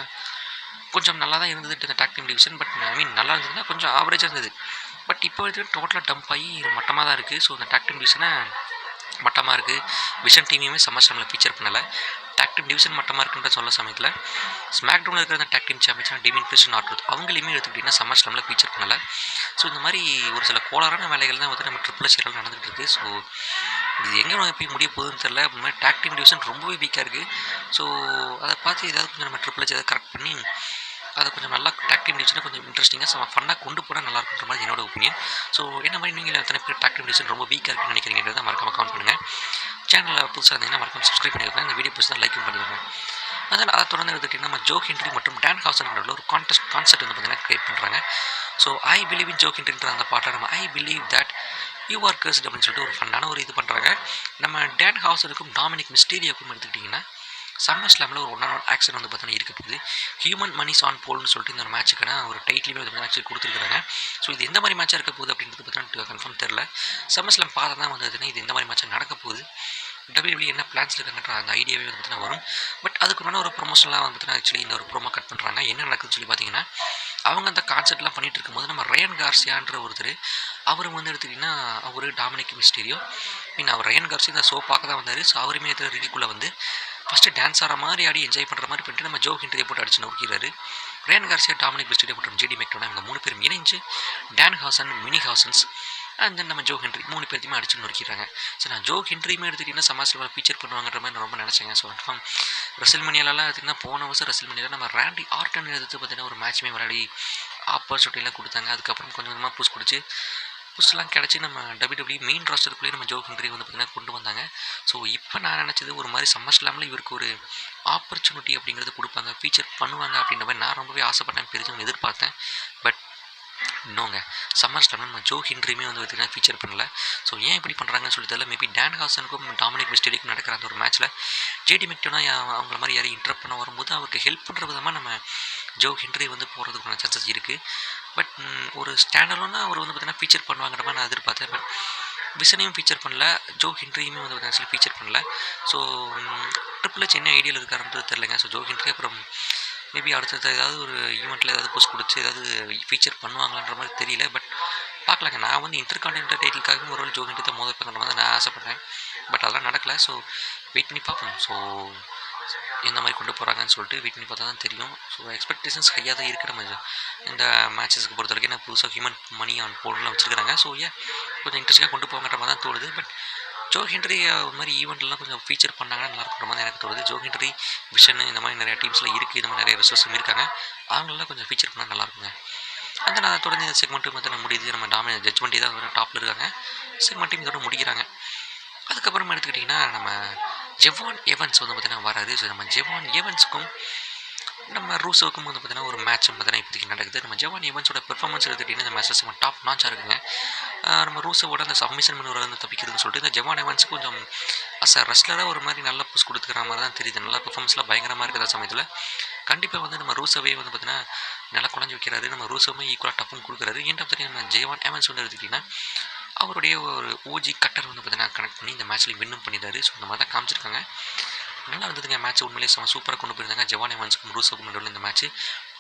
[SPEAKER 1] கொஞ்சம் நல்லா தான் இருந்தது இந்த tag team division. But I mean நல்லா இருந்ததுன்னா கொஞ்சம் ஆவரேஜாக இருந்தது. பட் இப்போ வரைக்கும் டோட்டலாக டம்ப் ஆகி மட்டமாக தான் இருக்குது. ஸோ இந்த டாக் டீம் டிவிஷனை மட்டமாக இருக்குது. விஷன் டீமையுமே சம்மர் ஸ்லாமில் ஃபீச்சர் பண்ணலை. டாக் டீம் டிவிஷன் மட்டமாக இருக்குன்ற சொல்ல சமயத்தில் ஸ்மாக் டவுனில் இருக்கிற அந்த டாக் டீம் சாம்பியன்ஸ்னா டெமின் பிரிஸ்ட் ஆர்ட்ரூத் அவங்களையுமே எடுத்துக்கிட்டிங்கன்னா சம்மர் ஸ்லாமில் ஃபீச்சர் பண்ணலை. ஸோ இந்த மாதிரி ஒரு சில கோளாறான வேலைகள் தான் வந்து நம்ம ட்ரிபிள் சேனல் நடந்துகிட்டு இருக்குது. ஸோ இது எங்கே போய் முடிய போகுதுன்னு தெரில. இந்த மாதிரி டாக் டீம் டிவிஷன் ரொம்பவே வீக்காக இருக்குது. ஸோ அதை பார்த்து ஏதாவது கொஞ்சம் நம்ம ட்ரிபிள் ஏதாவது கரெக்ட் பண்ணி அதை கொஞ்சம் நல்லா டாக் டீம் டிவிஷனை கொஞ்சம் இன்ட்ரெஸ்டிங்காக ஃபன்னாக கொண்டு போனால் நல்லா இருக்குன்ற மாதிரி என்னோட ஒப்பீனியன். ஸோ என்ன மாதிரி நீங்கள் எத்தனை பேர் டாக் டீம் டிவிஷன் ரொம்ப வீக்காக இருக்குன்னு நினைக்கிறீங்கிறத மறக்காம கமெண்ட் பண்ணுங்கள். சேனலில் புதுசாக இருந்தீங்கன்னா மறக்காம சப்ஸ்கிரைப் பண்ணியிருக்கேன். இந்த வீடியோ புதுசாக லைக் பண்ணிடுங்க. அதனால் அதை தொடர்ந்து எடுத்துக்கிட்டிங்கன்னா நம்ம ஜோக் ஹென்றி மற்றும் டான் ஹாசன் ஒரு கான்செப்ட் வந்து பார்த்தீங்கன்னா க்ரியேட் பண்ணுறாங்க. So I believe in Joe ஹென்றின்ற அந்த பாட்டில் நம்ம I believe that you are cursed அப்படின்னு சொல்லிட்டு ஒரு ஃபன்னான ஒரு இது பண்ணுறாங்க. நம்ம டான் ஹாசனுக்கும் டாமினிக் மிஸ்டீரியோக்கும் எடுத்துக்கிட்டிங்கன்னா சம்மர் ஸ்லாமில் ஒரு 1-on-1 ஆக்ஷன் வந்து பார்த்தீங்கன்னா இருக்க போகுது. ஹியூமன் மணிஸ் ஆன் போல்னு சொல்லிட்டு இந்த ஒரு மேட்சுக்கான ஒரு டைட்டிலுமே வந்து ஆக்சுவலி கொடுத்துருக்காங்க. ஸோ இது எந்த மாதிரி மேட்சாக இருக்க போகுது அப்படின்றது பார்த்தீங்கன்னா கன்ஃபார்ம் தெரில. சம்மர் ஸ்லாம் பார்த்தா தான் வந்ததுன்னா இது எந்த மாதிரி மேட்சாக நடக்க போகுது, WWE என்ன பிளான்ஸ் இருக்காங்கன்ற அந்த ஐடியாவே வந்து பார்த்தீங்கன்னா வரும். பட் அதுக்கு ஒரு ப்ரொமோஷன்லாம் வந்து பார்த்தீங்கன்னா ஆக்சுவலி இந்த ஒரு ப்ரோமோ கட் பண்ணுறாங்க. என்ன நடக்குதுன்னு சொல்லி பார்த்தீங்கன்னா அவங்க அந்த கான்செப்ட்லாம் பண்ணிகிட்டு இருக்கும்போது நம்ம ரயன் கார்சியான்ற ஒருத்தர் அவர் வந்து எடுத்துக்கிட்டிங்கன்னா அவர் டாமினிக் மிஸ்டீரியோ மீன் அவர் ரயன் கார்சியா இந்த ஷோ பார்க்க தான் வந்தார். ஸோ அவருமே ரிங்குக்குள்ளே வந்து ஃபஸ்ட்டு டான்ஸ் ஆகிற மாதிரி ஆடி என்ஜாய் பண்ணுற மாதிரி பண்ணிட்டு நம்ம ஜோ ஹென்ரியை போட்டு அடிச்சு நோக்கிறாரு. ரயன் கார்சியா, டாமினிக் மிஸ்டீரியோ மற்றும் ஜேடி மெக்டோனா இவங்க 3 பேரும் இணைஞ்சு Don Hasan, mini Hasans and then நம்ம ஜோ ஹென்ரி 3 பேர்த்தையுமே அடிச்சு நொறுக்கிறாங்க. ஸோ நான் ஜோ ஹென்ரியுமே எடுத்துக்கிட்டிங்கன்னா சமாஜில் ஃபீச்சர் பண்ணுவாங்கன்ற மாதிரி நான் ரொம்ப நினச்சேங்க. ஸோ கன்ஃபார்ம் ரெசில்மேனியாலலாம் எடுத்திங்கன்னா போன வருஷம் ரெசில்மேனியாவில் நம்ம ராண்டி ஆர்டன் எடுத்து பார்த்தீங்கன்னா ஒரு மேட்சுமே விளையாடி ஆப்பர்ச்சுனிட்டிலாம் கொடுத்தாங்க. அதுக்கப்புறம் கொஞ்சம் கொஞ்சமாக புஷ் கொடுத்து புஷ்லாம் கிடச்சி நம்ம WWE மெயின் ராஸ்டருக்குள்ளேயே நம்ம ஜோ ஹென்ரி வந்து பார்த்திங்கன்னா கொண்டு வந்தாங்க. ஸோ இப்போ நான் நினச்சது ஒரு மாதிரி சம்மர் ஸ்லாமில் இவருக்கு ஒரு ஆப்பர்ச்சுனிட்டி அப்படிங்கிறது கொடுப்பாங்க, ஃபீச்சர் பண்ணுவாங்க அப்படின்ற மாதிரி நான் ரொம்பவே ஆசைப்பட்டேன், பெருசும் எதிர்பார்த்தேன். பட் இன்னொங்க சம்மர் ஸ்லாமில் நம்ம ஜோ ஹென்ரியுமே வந்து பார்த்திங்கன்னா ஃபீச்சர் பண்ணல. ஸோ ஏன் இப்படி பண்ணுறாங்கன்னு சொல்லி தெரியல. மேபி டான் ஹாசனுக்கும் டாமினிக் மிஸ்டீரியோக்கும் நடக்கிற அந்த ஒரு மேட்ச்சில் ஜேடி மெக்டோனா அவங்கள மாதிரி யாரையும் இன்டரப்ட் பண்ண வரும்போது அவருக்கு ஹெல்ப் பண்ணுற விதமாக நம்ம ஜோ ஹென்ரி வந்து போகிறதுக்கான சான்சஸ் இருக்குது. பட் ஒரு ஸ்டாண்டர்டாக அவர் வந்து பார்த்திங்கன்னா ஃபீச்சர் பண்ணுவாங்கிற மாதிரி நான் எதிர்பார்த்தேன். பட் விசனையும் ஃபீச்சர் பண்ணல, ஜோ ஹென்ரியுமே வந்து ஆக்சுவலி ஃபீச்சர் பண்ணல. ஸோ ட்ரிபிள் ஹெச் என்ன ஐடியாவில் இருக்காருன்றது தெரிலங்க. ஸோ ஜோ ஹென்ரி அப்புறம் மேபி அடுத்தது ஏதாவது ஒரு ஈவெண்ட்டில் ஏதாவது போஸ்ட் கொடுத்து ஏதாவது ஃபீச்சர் பண்ணுவாங்களான்ற மாதிரி தெரியல. பட் பார்க்கலாங்க. நான் வந்து இன்டர்கான்டினென்டல் டைட்டிலுக்காகவும் ஒரு ஜோ ஹென்ரி தான் மோதல் பண்ணுற மாதிரி நான் ஆசைப்பட்றேன். பட் அதெல்லாம் நடக்கலை. ஸோ வெயிட் பண்ணி பார்ப்போம். ஸோ எந்த மாதிரி கொண்டு போகிறாங்கன்னு சொல்லிட்டு வெயிட் பண்ணி பார்த்தா தான் தெரியும். ஸோ எக்ஸ்பெக்டேஷன்ஸ் ஹையாக தான் இருக்கிற மாதிரி இந்த மேட்சஸ்க்கு பொறுத்த வரைக்கும் நான் புதுசாக ஹியூமன் மணி ஆன் போர்டெலாம் வச்சுருக்காங்க. ஸோ கொஞ்சம் இன்ட்ரெஸ்ட்டாக கொண்டு போங்கிற மாதிரி தான் தோணுது. பட் ஜோ ஹென்ரி ஒரு மாதிரி ஈவெண்ட்லாம் கொஞ்சம் ஃபீச்சர் பண்ணாங்கன்னா நல்லா இருக்கிற மாதிரி எனக்கு தோணுது. ஜோ ஹென்ரி, விஷன் இந்த மாதிரி நிறைய டீம்ஸில் இருக்குது, இந்த மாதிரி நிறைய ரிசோர்ஸும் இருக்காங்க. அவங்களெலாம் கொஞ்சம் ஃபீச்சர் பண்ணால் நல்லாயிருக்குங்க. அந்த நான் தொடர்ந்து இந்த செக்மெண்ட்டு வந்து முடியுது. நம்ம ஜட்ஜ்மெண்ட்டி தான் டாப்பில் இருக்காங்க. செக்மெண்ட்டையும் இதோட முடிக்கிறாங்க. அதுக்கப்புறம் எடுத்துக்கிட்டிங்கன்னா நம்ம ஜெவான் எவன்ஸ் வந்து பார்த்திங்கன்னா வராது. ஸோ நம்ம ஜெவான் எவன்ஸுக்கும் நம்ம ரூசோவுக்கும் வந்து பார்த்திங்கன்னா ஒரு மேட்ச் பார்த்திங்கன்னா இப்போதைக்கு நடக்குது. நம்ம ஜெவான் எவன்ஸோட பெர்ஃபார்மன்ஸ் எடுத்துக்கிட்டிங்கன்னா இந்த மேட்சஸ் டாப் நாச்சாக இருக்குங்க. நம்ம ரூசோவோட அந்த சப்மிஷன் பண்ணுறது வந்து தப்பிக்கிறதுன்னு சொல்லிட்டு இந்த ஜெவான் எவன்ஸுக்கு கொஞ்சம் அ ரெஸ்லராக ஒரு மாதிரி நல்ல புஷ் கொடுத்துக்கிற மாதிரி தான் தெரியுது. நல்லா பெர்ஃபார்மன்ஸ்லாம் பயங்கரமாக இருக்கிற சமயத்தில் கண்டிப்பாக வந்து நம்ம ரூசோவே வந்து பார்த்திங்கன்னா நல்லா குழஞ்சி வைக்கிறாரு. நம்ம ரூசோவுமே ஈக்குவலாக டப்பும் கொடுக்குறாரு. ஏன்ட்டு பார்த்தீங்கன்னா நம்ம ஜெவான் எவன்ஸ் வந்து எடுத்துக்கிட்டிங்கன்னா அவருடைய ஒரு ஓஜி கட்டர் வந்து பார்த்திங்கன்னா கனெக்ட் பண்ணி இந்த மேட்ச்லேயும் வின்னும் பண்ணிட்டாரு. ஸோ இந்த மாதிரி தான் காமிச்சிருக்காங்க. நல்லா இருந்ததுங்க மேட்ச். உண்மையிலேயே சூப்பராக கொண்டு போயிருந்தாங்க. ஜெவான் எவன்ஸுக்கும் ரூசோவுக்கும் நடுவில் இந்த மேட்ச்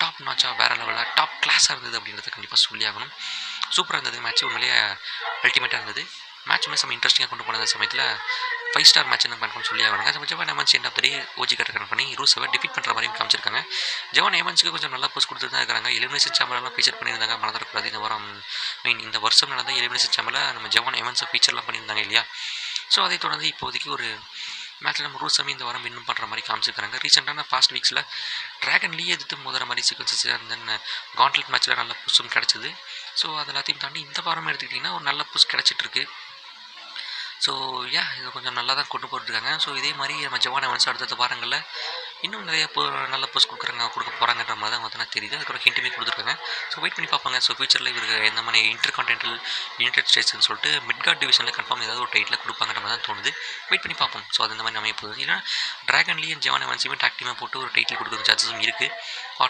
[SPEAKER 1] டாப் நாச்சாக வேறு லெவலில் டாப் கிளாஸாக இருந்தது அப்படின்றத கண்டிப்பாக சொல்லி ஆகணும். சூப்பராக இருந்தது மேட்ச். உண்மையிலேயே அல்டிமேட்டாக இருந்தது. மேட்சுமே செம்ம இன்ட்ரெஸ்டிங்காக கொண்டு போன சமயத்தில் 5 ஸ்டார் மேட்ச்னு கன்ஃபார்ம் சொல்லி ஆகணுங்க. நம்ம Jevon Evans end of the day OG cutter connect பண்ணி ரூசோவை டிஃபீட் பண்ணுற மாதிரியும் காமிச்சிருக்காங்க. ஜெவான் எவன்ஸுக்கு கொஞ்சம் நல்லா போஸ்ட் கொடுத்துட்டு தான் இருக்காங்க. எலிமினேஷன் சேம்பர்லாம் ஃபீச்சர் பண்ணியிருந்தாங்க. மறந்துடக்கூடாது. இந்த வருஷம் நடந்த எலிமினேஷன் சேம்பரில் நம்ம ஜெவான் எவன்ஸை ஃபீச்சர்லாம் பண்ணியிருந்தாங்க இல்லையா. ஸோ அதை தொடர்ந்து இப்போதைக்கு ஒரு மேட்ச்சில் நம்ம ரூசமே இந்த வாரம் வின்னும் பண்ணுற மாதிரி காமிச்சிருக்காங்க. ரீசெண்டான பாஸ்ட் வீக்ஸில் ட்ராகன் லீ எதிர்த்து மோதுற மாதிரி சீக்வன்சஸ் அண்ட் தென் காண்ட்லெட் மேட்ச்சில் நல்ல புஷும் கிடச்சிது. ஸோ அது எல்லாத்தையும் தாண்டி இந்த வாரம் எடுத்துக்கிட்டிங்கன்னா ஒரு நல்ல புஷ் கிடச்சிட்ருக்கு. ஸோ இது கொஞ்சம் நல்லா தான் கொண்டு போட்டுருக்காங்க. ஸோ இதே மாதிரி நம்ம ஜவான் எவன்ஸ் அடுத்தடுத்த வாரங்களில் இன்னும் நிறைய நல்ல போஸ்ட் கொடுக்க போகிறாங்கன்ற மாதிரி தான் வந்து தெரியுது. அதுக்கப்புறம் ஹிண்ட்டுமே கொடுத்துருக்காங்க. ஸோ வெயிட் பண்ணி பார்ப்பாங்க. ஸோ ஃபியூச்சரில் இவருக்கு எந்த மாதிரி இன்டர் கான்டினென்டல் யுனைடெட் ஸ்டேட்ஸ்னு சொல்லிட்டு மிட்கார்ட் டிவிஷனில் கன்ஃபார்ம் ஏதாவது ஒரு டைட்டில் கொடுப்பாங்கன்ற மாதிரி தான் தோணுது. வெயிட் பண்ணி பார்ப்போம். ஸோ அந்த மாதிரி அமைய போகுது. இல்லைனா ட்ராகன் லீ அண்ட் ஜவான் எவன்ஸையுமே டாக் டீமாக போட்டு ஒரு டைட்டில் கொடுக்குற சான்சஸும் இருக்குது.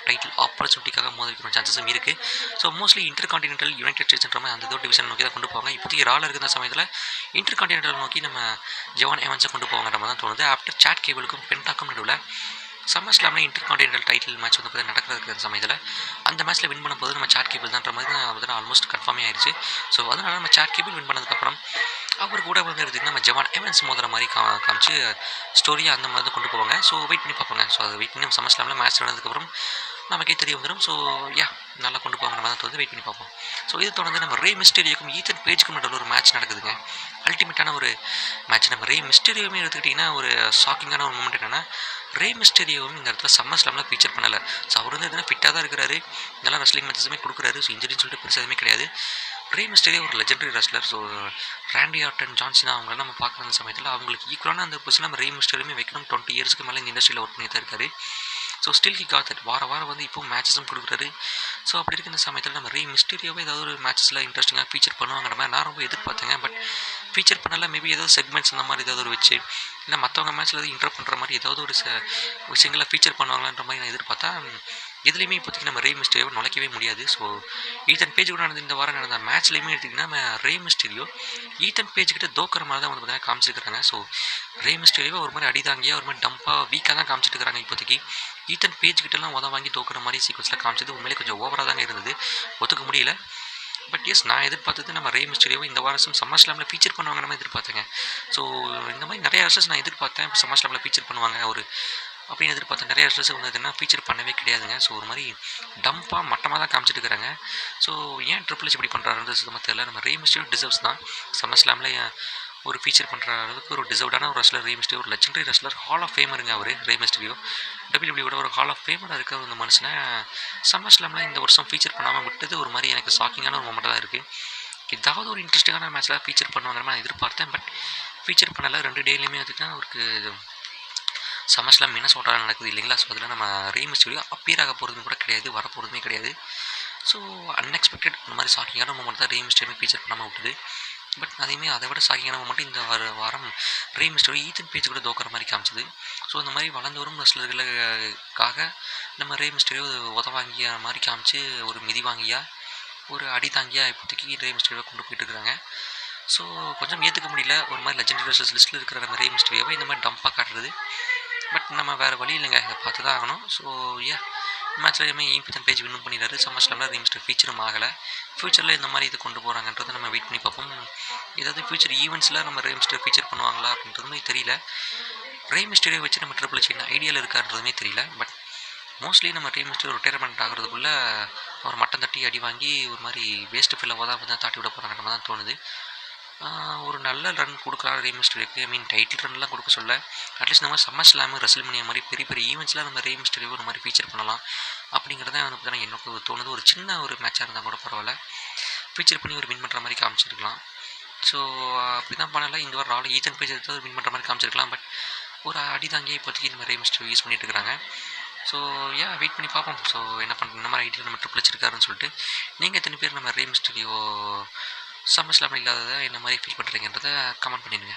[SPEAKER 1] டைட்டில் ஆப்பர்ச்சுனிட்டிக்காக மோத வைக்கிற சான்சஸும் இருக்குது. So mostly intercontinental united ஸ்டேட்ஸ்ன்ற மாதிரி அந்த டிவிஷன் நோக்கி தான் கொண்டு போவாங்க. இப்போதைக்கு ரால இருக்கிற சமயத்தில் இன்டர் கான்டினென்டல் நோக்கி நம்ம ஜவான் எவன்ஸை கொண்டு போவாங்கன்ற மாதிரி தான் தோணுது. ஆஃப்டர் சாட் கேபிளுக்கும் பென்டாக்கும் நடுவில் சம்மர் ஸ்லாமில் இன்டர் கான்டினென்டல் டைட்டில் மேட்ச் வந்து பார்த்தீங்கன்னா நடக்கிறதுக்கு சமயத்தில் அந்த மேட்ச்சில் வின் பண்ணும்போது நம்ம சாட் கேபிள் தான்ற மாதிரி தான் வந்து ஆல்மோஸ்ட் கன்ஃபார்மே ஆயிடுச்சு. ஸோ அதனால் நம்ம சாட் கேபிள் வின் பண்ணதுக்கப்புறம் அவர் கூட வந்து எடுத்துக்கிட்டு நம்ம ஜவான் எவன்ஸ் மோதுற மாதிரி காமிச்சு ஸ்டோரியாக அந்த மாதிரி தான் கொண்டு போவாங்க. ஸோ வெயிட் பண்ணி பார்ப்போங்க. ஸோ அதை வெயிட் பண்ணி நம்ம சம்மர் ஸ்லாமில் மேட்ச் நடந்ததுக்கப்புறம் நமக்கே தெரிய வந்துடும். ஸோ நல்லா கொண்டு போவாங்க மாதிரி தான் வெயிட் பண்ணி பார்ப்போம். ஸோ இது தொடர்ந்து நம்ம ரே மிஸ்டீரியோக்கும் ஈத்தன் பேஜுக்கும் நடுவில் ஒரு மேட்ச் நடக்குதுங்க. அல்டிமேட்டான ஒரு மேட்ச். நம்ம ரே மிஸ்டீரியோவுமே எடுத்துக்கிட்டிங்கன்னா ஒரு ஷாக்கிங்கான ஒரு மூமெண்ட் என்னென்னா ரே மிஸ்டீரியோவும் இந்த இடத்துல சம்மர் ஸ்லாமில் ஃபீச்சர் பண்ணலை. ஸோ அவர் வந்து எதுனா ஃபிட்டாக தான் இருக்கிறாரு. நல்லா ரெஸ்லிங் மேட்சஸுமே கொடுக்குறாரு. ஸோ இன்ஜுரின்னு சொல்லிட்டு பெருசாக எதுவுமே கிடையாது. ரே மிஸ்டீரியோ ஒரு லெஜெண்டரி ரெஸ்லர். ஸோ ராண்டி ஆர்டன், ஜான்சினா அவங்களாம் நம்ம பார்க்குற சமயத்தில் அவங்களுக்கு ஈக்குவலான அந்த பொசிஷன் நம்ம ரே மிஸ்டீரியோமே வைக்கணும். 20 இயர்ஸ்க்கு மேலே இந்த இண்டஸ்ட்ரியில் ஒர்க் பண்ணி தான் இருக்காரு. So still he got that. வாரம் வந்து இப்போ மேட்சஸும் கொடுக்குறாரு. ஸோ அப்படி இருக்கிற சமயத்தில் நம்ம ரே மிஸ்டீரியோவே ஏதாவது ஒரு மேட்சஸில் இன்ட்ரெஸ்டிங்காக ஃபீச்சர் பண்ணுவாங்கிற மாதிரி நான் ரொம்ப எதிர்பார்த்தேங்க. பட் ஃபீச்சர் பண்ணல. மேபி ஏதாவது செக்மெண்ட்ஸ் அந்த மாதிரி ஏதாவது ஒரு வச்சு இல்லை மற்றவங்க மேட்ச்சில் ஏதாவது இன்டர் பண்ணுற மாதிரி ஏதாவது ஒரு விஷயங்களை ஃபீச்சர் பண்ணுவாங்களான்ற மாதிரி நான் எதிர்பார்த்தா எதுலேயுமே இப்போதைக்கு நம்ம ரே மிஸ்டீரியோவை நுழைக்கவே முடியாது. ஸோ ஈத்தன் பேஜ் கூட இந்த வாரம் நடந்த மேட்ச்லேயுமே எடுத்திங்கன்னா நம்ம ரே மிஸ்டீரியோ ஈத்தன் பேஜ் கிட்ட தோக்கிற மாதிரி தான் வந்து பார்த்தீங்கன்னா காமிச்சிருக்காங்க. ஸோ ரே மிஸ்டீரியோவை ஒரு மாதிரி அடிதாங்கியாக ஒரு மாதிரி டம்பாக வீக்காக தான் காமிச்சிட்டு இருக்கிறாங்க. இப்போதைக்கு ஈத்தன் பேஜ் கிட்டலாம் வாங்கி தோக்குற மாதிரி சீக்வன்ஸில் காமிச்சது உண்மையிலே கொஞ்சம் ஓவராக தாங்க இருந்தது. ஒத்துக்க முடியல. பட் நான் எதிர்பார்த்தது நம்ம ரே மிஸ்டீரியோவை இந்த வாரம் சம்மர் ஸ்லாமில் ஃபீச்சர் பண்ணுவாங்க நம்ம எதிர்பார்த்தேங்க. ஸோ இந்த மாதிரி நிறைய ரெஸ்லர்ஸ் நான் எதிர்பார்த்தேன் சம்மர் ஸ்லாமில் ஃபீச்சர் பண்ணுவாங்க ஒரு அப்படின்னு எதிர்பார்த்தேன். நிறைய ரெஸ்லர்ஸ் வந்து என்ன ஃபீச்சர் பண்ணவே கிடையாதுங்க. ஸோ ஒரு மாதிரி டம்பாக மட்டமாக தான் காமிச்சிட்டு இருக்கிறாங்க. ஸோ ஏன் ட்ரிபிள் இப்படி பண்ணுறாருன்றது சுத்தமாக தெரியல. நம்ம ரே மிஸ்டீரியோ டிசர்வ்ஸ் தான். சம்மர் ஸ்லாமில் ஒரு ஃபீச்சர் பண்ணுற அளவுக்கு ஒரு டிசர்வ்டான ஒரு ரெஸ்லர் ரே மிஸ்டீரியோ. ஒரு லெஜெண்டரி ரெஸ்லர், ஹால் ஆஃப் ஃபேமருங்க அவர் ரே மிஸ்டீரியோ. டபிள்யூடபிள்யூட ஒரு ஹால் ஆஃப் ஃபேமராக இருக்க அந்த மனுஷனை சம்மர் ஸ்லாமில் இந்த வருஷம் ஃபீச்சர் பண்ணாமல் விட்டது ஒரு மாதிரி எனக்கு ஷாக்கிங்கான ஒரு மொமெண்ட்டாக தான் இருக்குது. ஏதாவது ஒரு இன்ட்ரெஸ்டிங்கான மேட்ச்சில் ஃபீச்சர் பண்ணுவாங்க நான் எதிர்பார்த்தேன். பட் ஃபீச்சர் பண்ணலை. 2 டேலையுமே வந்துட்டு அவருக்கு சம்மர் ஸ்லாம் மினசோட்டாவில் நடக்குது இல்லைங்களா. ஸோ அதில் நம்ம ரே மிஸ்டீரியோ அப்பியர் ஆக போகிறதும் கூட கிடையாது, வரப்போகிறதுமே கிடையாது. ஸோ அன்எக்ஸ்பெக்டட் இந்த மாதிரி ஷாக்கிங்கான மொமெண்ட் தான் ரே மிஸ்டீரியோ ஃபீச்சர் பண்ணாமல் விட்டுது. பட் அதை விட ஷாக்கிங்கான மொமெண்ட் இந்த வாரம் ரே மிஸ்டீரியோ ஈத்தன் பேஜ் கூட தோக்கிற மாதிரி காமிச்சது. ஸோ இந்த மாதிரி வளர்ந்து வரும் ரெஸ்லர்களுக்காக நம்ம ரே மிஸ்டீரியோ உதவாங்கிய மாதிரி காமிச்சு ஒரு மிதி வாங்கியா ஒரு அடி தாங்கியா இப்போதைக்கு ரே மிஸ்டீரியோ கொண்டு போயிட்டு இருக்கிறாங்க. ஸோ கொஞ்சம் ஏற்றுக்க முடியல. ஒரு மாதிரி லெஜெண்டரி ரெஸ்லர்ஸ் லிஸ்ட்டில் இருக்கிற நம்ம ரே மிஸ்டீரியோவை இந்த மாதிரி டம்பாக காட்டுறது. பட் நம்ம வேறு வழி இல்லைங்க, இதை பார்த்து தான் ஆகணும். ஸோ மேட்ச்லையுமே ஈத்தன் பேஜ் வின் பண்ணிடுறாரு. சம்மர் ஸ்லாமில் ரே மிஸ்டீரியோ ஃபீச்சரும் ஆகலை. ஃப்யூச்சரில் இந்த மாதிரி இது கொண்டு போகிறாங்கன்றதை நம்ம வெயிட் பண்ணி பார்ப்போம். ஏதாவது ஃப்யூச்சர் ஈவெண்ட்ஸில் நம்ம ரே மிஸ்டீரியோ ஃபீச்சர் பண்ணுவாங்களா அப்படின்றதுமே தெரியல. ரே மிஸ்டீரியோ வச்சு நம்ம ட்ரிபிள் ஹெச் என்ன ஐடியாவில் இருக்கான்றதுமே தெரியல. பட் மோஸ்ட்லி நம்ம ரே மிஸ்டீரியோ ரிட்டையர்மெண்ட் ஆகிறதுக்குள்ளே அவர் மட்டம் தட்டி அடி வாங்கி ஒரு மாதிரி வேஸ்ட்டு ஃபில்லாக தான் தாட்டி விட போகிறாங்கன்ற மாதிரி தான் தோணுது. ஒரு நல்ல ரன் கொடுக்கலாம் ரே மிஸ்டீரியோக்கு. டைட்டில் ரன்லாம் கொடுக்க சொல்ல அட்லீஸ்ட் நம்ம சம்மர் ஸ்லாமு, ரெஸ்ல்மேனியா மாதிரி பெரிய பெரிய ஈவெண்ட்ஸ்லாம் நம்ம ரே மிஸ்டீரியோ ஒரு மாதிரி ஃபீச்சர் பண்ணலாம் அப்படிங்கிறத வந்து பார்த்தீங்கன்னா எனக்கு தோணுது. ஒரு சின்ன ஒரு மேட்சாக இருந்தால் கூட பரவாயில்ல, ஃபீச்சர் பண்ணி ஒரு வின் பண்ணுற மாதிரி காமிச்சிருக்கலாம். ஸோ அப்படி தான் பண்ணலை. இந்த வாரம் ராவில் ஈத்தன் பேஜ் எடுத்து வின் பண்ணுற மாதிரி காமிச்சிருக்கலாம். பட் ஒரு அடி தாங்கியே இப்போதைக்கு இந்த ரே மிஸ்டீரியோ யூஸ் பண்ணிட்டு இருக்கிறாங்க. ஸோ வெயிட் பண்ணி பார்ப்போம். ஸோ என்ன பண்ணுறது, இந்த மாதிரி ஐடியா நம்ம ட்ரிபிள் வச்சிருக்காருன்னு சொல்லிட்டு நீங்கள் எத்தனை பேர் நம்ம ரே மிஸ்டீரியோ சம்மர் ஸ்லாமில் இல்லாததை என்ன மாதிரி ஃபீல் பண்ணுறீங்கன்றதை கமெண்ட் பண்ணிடுங்க.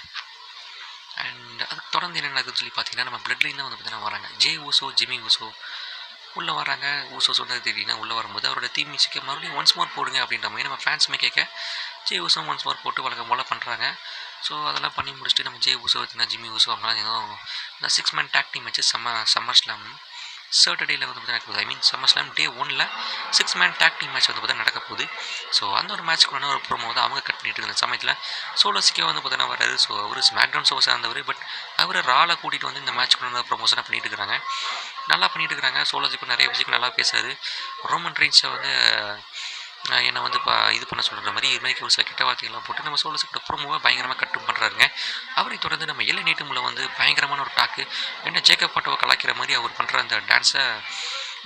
[SPEAKER 1] அண்ட் அதுக்கு தொடர்ந்து என்ன நடக்குதுன்னு சொல்லி பார்த்தீங்கன்னா நம்ம பிளட் லைன் தான் வந்து பார்த்தீங்கன்னா வராங்க. ஜே ஊசோ, ஜிமி ஊசோ உள்ளே வராங்க. ஊசோ சொன்னது தெரியுன்னா உள்ளே வரும்போது அவரோட தீம் மியூசிக்கை மறுபடியும் ஒன்ஸ் மோர் போடுங்க அப்படின்ற மாதிரி நம்ம ஃபேன்ஸுமே கேட்க ஜே ஊசோ ஒன்ஸ் மோர் போட்டு வழக்கம் போல் பண்ணுறாங்க. ஸோ அதெல்லாம் பண்ணி முடிச்சுட்டு நம்ம ஜே ஊசோ வச்சுன்னா ஜிம்மி ஊசோ அவங்களாம் ஏதோ இந்த 6 man டேக் டீம் வச்சு சம்மர் ஸ்லாம் சாட்டர்டேயில் வந்து பார்த்தீங்கன்னா நடக்க போகுது. சம்மர் ஸ்லாம் டே 1ல் 6 man டேக் டீம் மேட்ச் வந்து பார்த்தீங்கன்னா நடக்க போகுது. ஸோ அந்த ஒரு மேட்ச்க்குள்ள ஒரு ப்ரோமோ வந்து அவங்க கட் பண்ணிட்டு இருந்த சமயத்தில் சோலோசிக்கே வந்து பார்த்தீங்கன்னா வராரு. ஸோ அவர் ஸ்மாக்டவுன் ஷோவை சார்ந்தவர். பட் அவரை ராலை கூட்டிகிட்டு வந்து இந்த மேட்ச்க்குள்ள ப்ரொமோஷனாக பண்ணிட்டு இருக்கிறாங்க. நல்லா பண்ணிட்டு இருக்கிறாங்க. சோலோசிக்கும் நிறைய விஷயங்கள் நல்லா பேசுறாரு. ரோமன் ரெயின்ஸை வந்து என்னை வந்து இது பண்ண சொல்கிற மாதிரி இதுமாதிரி ஒரு சில கெட்ட வார்த்தைகள்லாம் போட்டு நம்ம சோலோசிக்கோட ப்ரோமோவை பயங்கரமாக கட்டும் பண்ணுறாருங்க. அவரை தொடர்ந்து நம்ம எல்லை நீட்டுமில் வந்து பயங்கரமான ஒரு டாக்கு என்ன ஜேக்கப் பாட்டோவை கலாய்க்கிற மாதிரி அவர் பண்ணுற அந்த டான்ஸை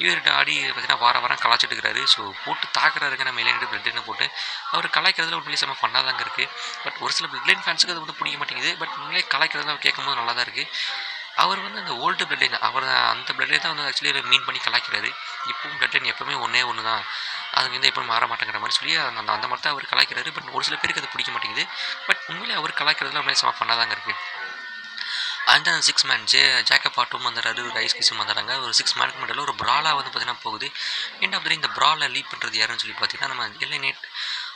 [SPEAKER 1] இவர்கிட்ட ஆடி பார்த்தீங்கன்னா வாரம் கலாச்சிட்டு இருக்கிறாரு. ஸோ போட்டு தாக்குறாருங்க நம்ம இளைஞர் பிளட் லைனை போட்டு. அவர் கலாய்க்கிறதுல உண்மையிலே செம்ம ஃபன்னாக தாங்க இருக்குது. பட் ஒரு சில பிளட் லைன் ஃபேன்ஸுக்கு அது வந்து பிடிக்க மாட்டேங்குது. பட் உண்மையிலே கலாய்க்கிறதுலாம் கேட்கும்போது நல்லா தான் இருக்குது. அவர் வந்து அந்த ஓல்டு பிளட் லைன் அவர் அந்த பிளட் லைன் தான் வந்து ஆக்சுவலி மீன் பண்ணி கலாய்க்கிறாரு. இப்பவும் பிளட் லைன் எப்பவுமே ஒன்று தான், அது வந்து எப்பவும் மாற மாட்டேங்கிற மாதிரி சொல்லி அந்த அந்த மாதிரி தான் அவர் கலாய்க்கிறாரு. பட் ஒரு சில பேருக்கு அது பிடிக்க மாட்டேங்குது. பட் உண்மையிலே அவர் கலாய்க்கிறதுல உண்மையிலே செம்ம ஃபன்னாக தாங்க இருக்குது. அந்த 6 மேன் ஜேக்கப் ஆட்டும் வந்துடுறாரு, ரைஸ் கிஸும் வந்துடுறாங்க. ஒரு 6 மேனுக்கு மட்டும் ஒரு ப்ராலாக வந்து பார்த்தீங்கன்னா போகுது. என்ன அப்படி இந்த ப்ராலை லீட் பண்ணுறது யாருன்னு சொல்லி பார்த்தீங்கன்னா நம்ம எல்லைநேட்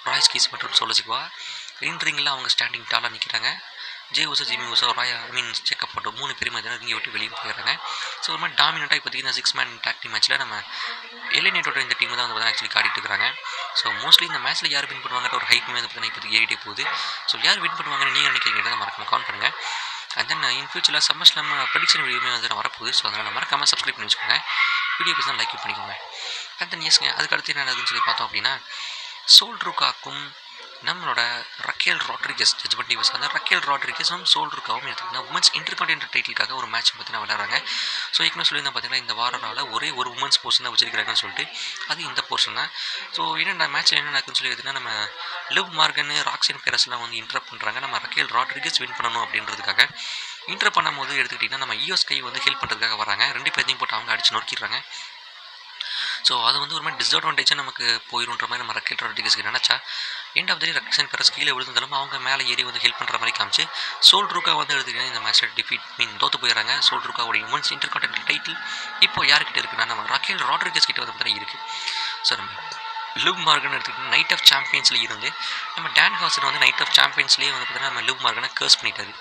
[SPEAKER 1] ராய்ஸ் கீஸ் மற்றும் சோலசிக்குவா ரிங்கில் அவங்க ஸ்டாண்டிங் டாலாக நிற்கிறாங்க. J Uso Jimmy Uso checkup ஆட்டும் 3 பேரும் பார்த்தீங்கன்னா இங்கே விட்டு வெளியே போயிடுறாங்க. ஸோ ஒரு மாதிரி டாமினட்டாக இப்போதைக்கு இந்த 6 மேன் டாக் டீம் மேட்ச்சில் நம்ம எல்லைநேட்டோட இந்த டீம் தான் வந்து பார்த்தீங்கன்னா ஆக்சுவலி காட்டிட்டு இருக்கிறாங்க. ஸோ மோஸ்ட்லி இந்த மேட்ச்சில் யார் வின் பண்ணுவாங்கன்ற ஒரு ஹைப்புமே வந்து பார்த்தீங்கன்னா இப்போதைக்கு ஏறிட்டே போகுது. ஸோ யார் வின் பண்ணுவாங்கன்னு நீங்கள் நினைக்கிறீங்கிறத மறக்காம கமெண்ட் பண்ணுங்கள். அண்ட் தென் இன் ஃபியூச்சரில் சம்மர்ஸ்லாம் ப்ரெடிக்ஷன் வீடியோமே வந்து வரப்போகுது. ஸோ அதனால் மறக்காமல் சப்ஸ்கிரைப் பண்ணி வச்சுக்கோங்க. வீடியோ பேசலாம் லைக் பண்ணிக்கோங்க. அண்ட் தென் எஸ்ங்க அதுக்கு அடுத்து என்ன ஆகுதுன்னு சொல்லி பார்த்தோம் அப்படின்னா சோல்ட்ருக்காக்கும் நம்மளோட ரக்கேல் ராட்ரிகஸ் ஜட்ஜ்மெண்ட் டிவிஸ் வந்து ரக்கேல் ராட்ரிகஸும் சோல்ட்ருக்காவும் எடுத்துக்கிட்டா உமன்ஸ் இன்டர்கான்டினென்டல் டைட்டிலுக்காக ஒரு மேட்ச் பார்த்தீங்கன்னா விளையாடுறாங்க. ஸோ ஏற்கனவே சொல்லியிருந்தா பார்த்தீங்கன்னா இந்த வாரனால ஒரே ஒரு உமன்ஸ் போர்ஷன் தான் வச்சிருக்கிறாங்கன்னு சொல்லிட்டு அது இந்த போர்ஷன் தான். ஸோ என்னென்ன மேட்ச்சில் என்ன நடக்குதுன்னு சொல்லி எதுனா நம்ம லிவ் மார்கன் ராக்ஸின் பெரஸ்லாம் வந்து இன்டர்ப்ட் பண்ணுறாங்க. நம்ம ரக்கேல் ராட்ரிகஸ் வின் பண்ணணும் அப்படின்றதுக்காக இன்டர் பண்ணும்போது எடுத்துக்கிட்டிங்கன்னா நம்ம ஈயோ ஸ்கை வந்து ஹெல்ப் பண்ணுறதுக்காக வராங்க. 2 பேர்த்தையும் போட்டு அவங்க அடித்து நொறுக்கிடுறாங்க. ஸோ அது வந்து ஒரு மாதிரி டிஸ்அட்வான்டேஜாக நமக்கு போயிடுன்ற மாதிரி நம்ம ரக்கேல் ராட்ரிகஸ்க்கு நினச்சா end of the day Roxanne Perez கீழே விழுந்தாலும் அவங்க மேலே ஏறி வந்து ஹெல்ப் பண்ணுற மாதிரி காமிச்சு சோல்ட்ருக்கா வந்து எடுத்துக்கிட்டீங்கன்னா இந்த மேட்ச்சில் டிஃபீட் தோற்று போயிடறாங்க. சோல்ட்ருக்காவுடைய உமன்ஸ் இன்டர்கான்டினென்டல் டைட்டில் இப்போ யார்கிட்ட இருக்குன்னா நம்ம ரக்கேல் ராட்ரிகஸ் கிட்ட வந்து பார்த்தீங்கன்னா இருக்குது. ஸோ நம்ம லிவ் மார்கன் எடுத்துக்கிட்டு நைட் ஆஃப் சாம்பியன்ஸில் இருந்து நம்ம டான் ஹாசன் வந்து நைட் ஆஃப் சாம்பியன்ஸ்லேயே வந்து பார்த்தீங்கன்னா நம்ம லிவ் மார்கனை கேர்ஸ் பண்ணிட்டாரு,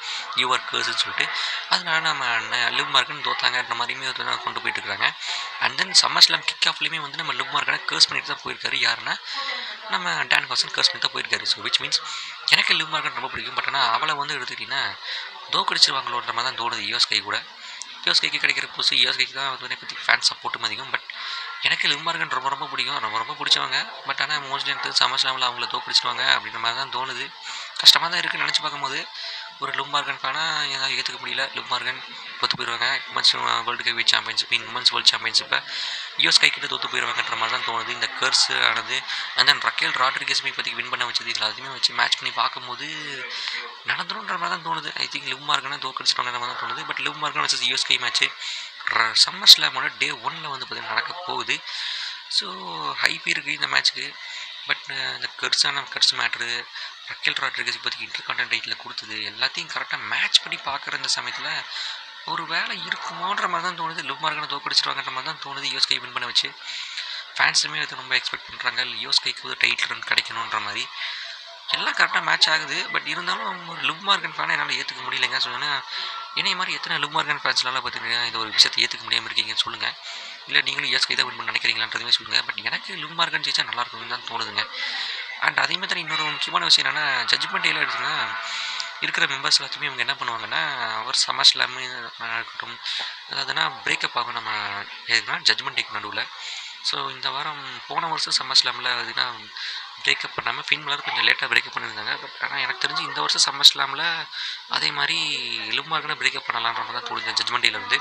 [SPEAKER 1] யூஆர் கேர்ஸ்ன்னு சொல்லிட்டு. அதனால நம்ம லிவ் மார்கன் தோத்தாங்கன்ற மாதிரியுமே வந்து கொண்டு போயிட்டு இருக்காங்க. And then SummerSlam kick ஆஃப்லேயுமே வந்து நம்ம லிவ் மார்கனை கேர்ஸ் பண்ணிட்டு தான் போயிருக்காரு. யாருன்னா நம்ம டான் ஹாசன் கேர்ஸ் பண்ணி தான் போயிருக்காரு. ஸோ விச் மீன்ஸ் எனக்கு லிவ் மார்கன் ரொம்ப பிடிக்கும். பட் ஆனால் அவளை வந்து எடுத்துக்கிட்டிங்கன்னா தோக்கடிச்சிருவாங்களோன்ற மாதிரி தான் தோணுது. யூஎஸ்கை கூட யூஎஸ்கைக்கு கிடைக்கிற புதுசு யூஎஸ்கைக்கு தான் வந்து பற்றி ஃபேன் சப்போர்ட்டும் அதிகம். பட் எனக்கு லிவ் மார்கன் ரொம்ப பிடிக்கும், ரொம்ப பிடிச்சவங்க. பட் ஆனால் மோஸ்ட்லி எனக்கு சம்மர் ஸ்லாமில் அவங்கள தோக்கடிச்சிடுவாங்க அப்படின்ற மாதிரி தான் தோணுது. கஷ்டமாக தான் இருக்குது நினச்சி பார்க்கும்போது. ஒரு லிவ் மார்கன் ஃபேனாக என்னால் ஏற்றுக்க முடியல. லிவ் மார்கன் தோற்று போயிடுவாங்க. Women's world heavyweight championship women's world சாம்பியன்ஷிப்பை யூஎஸ்கை கிட்ட தோற்று போயிடுவாங்கன்ற மாதிரி தான் தோணுது. இந்த கர்ஸ் ஆனது அண்ட் தென் ரக்கேல் ராட்ரிகஸுமே இப்போதைக்கு வின் பண்ண வச்சது இதில் அதுவுமே வச்சு மேட்ச் பண்ணி பார்க்கும்போது நடந்துடும்ன்ற மாதிரி தான் தோணுது. ஐ திங்க் லிவ் மார்கனை தோக்கடிச்சிடுவாங்கன்ற மாதிரி தான் தோணுது. பட் லிவ் மார்கன் வச்சது யூஎஸ்கை மேட்ச்சு சம்மர் ஸ்லாமோட டே 1 வந்து பார்த்திங்கன்னா நடக்க போகுது. ஸோ ஹைப் இருக்குது இந்த மேட்ச்சுக்கு. பட் இந்த கர்ஸ் மேட்ரு ரக்கேல் ராட்ரிகஸ் இப்போதைக்கு இன்டர்கான்டினென்டல் டைட்டில் கொடுத்தது எல்லாத்தையும் கரெக்டாக மேட்ச் பண்ணி பார்க்குற இந்த சமயத்தில் ஒரு வேலை இருக்குமோன்ற மாதிரி தான் தோணுது. லிவ் மார்கனை தோக்கடிச்சிடுவாங்கன்ற மாதிரி தான் தோணுது. யூஎஸ்கை வின் பண்ண வச்சு ஃபேன்ஸுமே அது ரொம்ப எக்ஸ்பெக்ட் பண்ணுறாங்க. யூஎஸ்கைக்கு ஒரு டைட்டில் ரன் கிடைக்கணுன்ற மாதிரி எல்லாம் கரெக்டாக மேட்ச் ஆகுது. பட் இருந்தாலும் ஒரு லிவ் மார்கன் ஃபேனை என்னால் ஏற்றுக்க முடியலைங்க. சொன்னால் என்னைய மாதிரி எத்தனை லிவ் மார்கன் ஃபேன்ஸ்னால பார்த்தீங்கன்னா இந்த ஒரு விஷயத்தை ஏற்றுக்க முடியாமல் இருக்கீங்கன்னு சொல்லுங்கள். இல்லை நீங்களும் யூஎஸ்கை தான் வின் பண்ண நினைக்கிறீங்களான்றதுமே சொல்லுங்கள். பட் எனக்கு லிவ் மார்கன் ஜெயிச்சா நல்லாயிருக்கும்னு தான் தோணுதுங்க. அண்ட் அதே மாதிரி இன்னொரு முக்கியமான விஷயம் என்னென்னா ஜட்ஜ்மெண்ட் டேயில் எடுத்துன்னா இருக்கிற மெம்பர்ஸ் எல்லாத்தையுமே இவங்க என்ன பண்ணுவாங்கன்னா ஒரு சம்மர் ஸ்லாமு இருக்கட்டும் அதாவதுனா பிரேக்கப் ஆகும் நம்ம எதுனா ஜட்ஜ்மெண்ட் டேக்கு நடுவில். ஸோ இந்த வாரம் போன வருஷம் சம்மர் ஸ்லாமில் அதுனா பிரேக்கப் பண்ணாமல் ஃபின் பலர் கொஞ்சம் லேட்டாக பிரேக்கப் பண்ணியிருந்தாங்க. பட் ஆனால் எனக்கு தெரிஞ்சு இந்த வருஷம் சம்மர் ஸ்லாமில் அதே மாதிரி லிவ் மார்கனை பிரேக்கப் பண்ணலான்ற மாதிரி தான் தோணுது ஜட்ஜ்மெண்ட் டேயில் வந்து.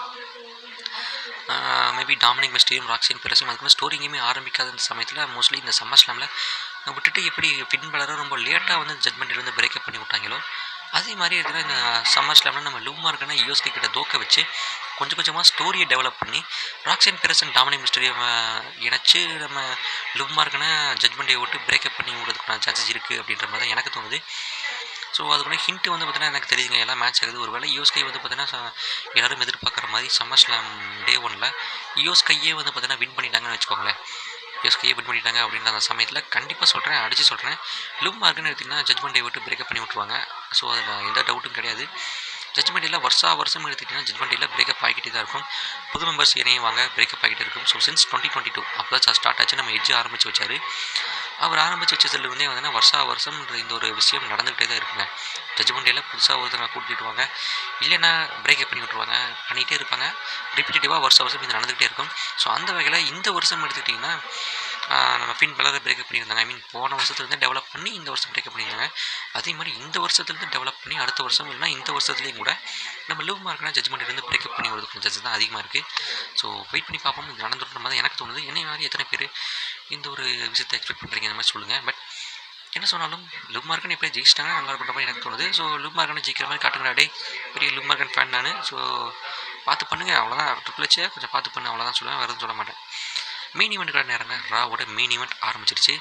[SPEAKER 1] மேபி டாமினிக் மிஸ்டீரியும் ராக்ஸின் பெரஸும் அதுக்குன்னு ஸ்டோரிங்குமே ஆரம்பிக்காத இந்த சமயத்தில் மோஸ்ட்லி இந்த சம்மர் ஸ்லாமில் விட்டுட்டு எப்படி ஃபின் பலரும் ரொம்ப லேட்டாக வந்து ஜட்ஜ்மெண்ட் வந்து பிரேக்கப் பண்ணி விட்டாங்களோ அதே மாதிரி இருக்கிற இந்த சம்மர் ஸ்லாமில் நம்ம லிவ் மார்கனை யூஎஸ்கே கிட்ட தோக்க வச்சு கொஞ்சம் கொஞ்சமாக ஸ்டோரியை டெவலப் பண்ணி ராக்ஸின் பெரஸ் அண்ட் டாமினிக் மிஸ்டீரியம் இணைச்சு நம்ம லிவ் மார்கனை ஜட்ஜ்மெண்ட்டை விட்டு பிரேக்கப் பண்ணி விடுறதுக்கான சான்சஸ் இருக்குது அப்படின்ற மாதிரி தான் எனக்கு தோணுது. ஸோ அதுக்குள்ளே ஹிண்ட்டு வந்து பார்த்தீங்கன்னா எனக்கு தெரியுதுங்க எல்லாம் மேட்ச் ஆகுது. ஒரு வேளை யூஎஸ்கை வந்து பார்த்தீங்கன்னா எல்லோரும் எதிர்பார்க்குற மாதிரி சம்மர் ஸ்லாம் டே 1 யூஎஸ்கையே வந்து பார்த்தீங்கன்னா வின் பண்ணிட்டாங்கன்னு வச்சுக்கோங்களேன். யூஎஸ்கையே வின் பண்ணிட்டாங்க அப்படின்ற அந்த சமயத்தில் கண்டிப்பாக சொல்கிறேன், அடித்து சொல்கிறேன், லிவ் மார்கன் எடுத்திங்கன்னா ஜட்ஜ்மெண்ட் டே விட்டு பிரேக்கப் பண்ணி விட்ருவாங்க. ஸோ அதில் எந்த டவுட்டும் கிடையாது. ஜட்ஜ்மெண்ட் டேயில் வருஷம் எடுத்துக்கிட்டிங்கன்னா ஜட்ஜ்மெண்ட் டேயில் பிரேக்கப் ஆகிக்கிட்டே தான் இருக்கும். புது மெம்பர்ஸ் இணையவாங்க பிரேக்கப் ஆகிட்டே இருக்கும். ஸோ சின்ஸ் 2022 அப்போ தான் ஸ்டார்ட் ஆச்சு. நம்ம எட்ஜ் ஆரம்பித்து வச்சார். அவர் ஆரம்பித்து வச்சதுலேருந்தே வந்து வருஷம் இந்த ஒரு விஷயம் நடந்துகிட்டே தான் இருக்குங்க. ஜட்ஜ்மெண்ட் டேயில் புதுசாக ஒருத்தவங்க கூட்டிகிட்டுருவாங்க, இல்லைன்னா பிரேக்கப் பண்ணி விட்ருவாங்க, பண்ணிகிட்டே இருப்பாங்க. ரிப்பீட்டேட்டிவாக வருஷம் இது நடந்துகிட்டே இருக்கும். ஸோ அந்த வகையில் இந்த வருஷம் எடுத்துக்கிட்டிங்கன்னா நம்ம ஃபின் பலரை பிரேக்கப் பண்ணியிருந்தாங்க. ஐ மீன் போன வருஷத்துலேருந்து டெவலப் பண்ணி இந்த வருஷம் பிரேக்கப் பண்ணியிருந்தாங்க. அதே மாதிரி இந்த வருஷத்துலேருந்து டெவலப் பண்ணி அடுத்த வருஷம் இல்லைனா இந்த வருஷத்துலேயும் கூட நம்ம லிவ் மார்க்கெனா ஜட்ஜ்மெண்ட் இருந்து பிரேக்கப் பண்ணி வருது சான்சஸ் தான் அதிகமாக இருக்குது. ஸோ வெயிட் பண்ணி பார்ப்போம். இது நடந்துன்ற மாதிரி எனக்கு தோணுது. என்னை மாதிரி எத்தனை பேர் இந்த ஒரு விஷயத்தை எக்ஸ்பெக்ட் பண்ணுறீங்க இந்த மாதிரி சொல்லுங்கள். பட் என்ன சொன்னாலும் லிவ் மார்க்கன் எப்படியே ஜெயிச்சிட்டாங்க நல்லா இருக்குன்ற மாதிரி எனக்கு தோணுது. ஸோ லிவ் மார்க்கனை ஜெயிக்கிற மாதிரி காட்டுங்கடா டே, பெரிய லிவ் மார்க்கன் ஃபேன் நான். ஸோ பார்த்து பண்ணுங்கள், அவ்வளோதான். ட்ரிபிள் ஹெச்சை கொஞ்சம் பார்த்து பண்ணு, அவ்வளோதான் சொல்லுவேன், வேறு எதுவும் சொல்ல மாட்டேன். மெயின் ஈவெண்ட்டுக்கான நேரங்க. ராவோட மெயின் ஈவெண்ட் ஆரம்பிச்சிருச்சு.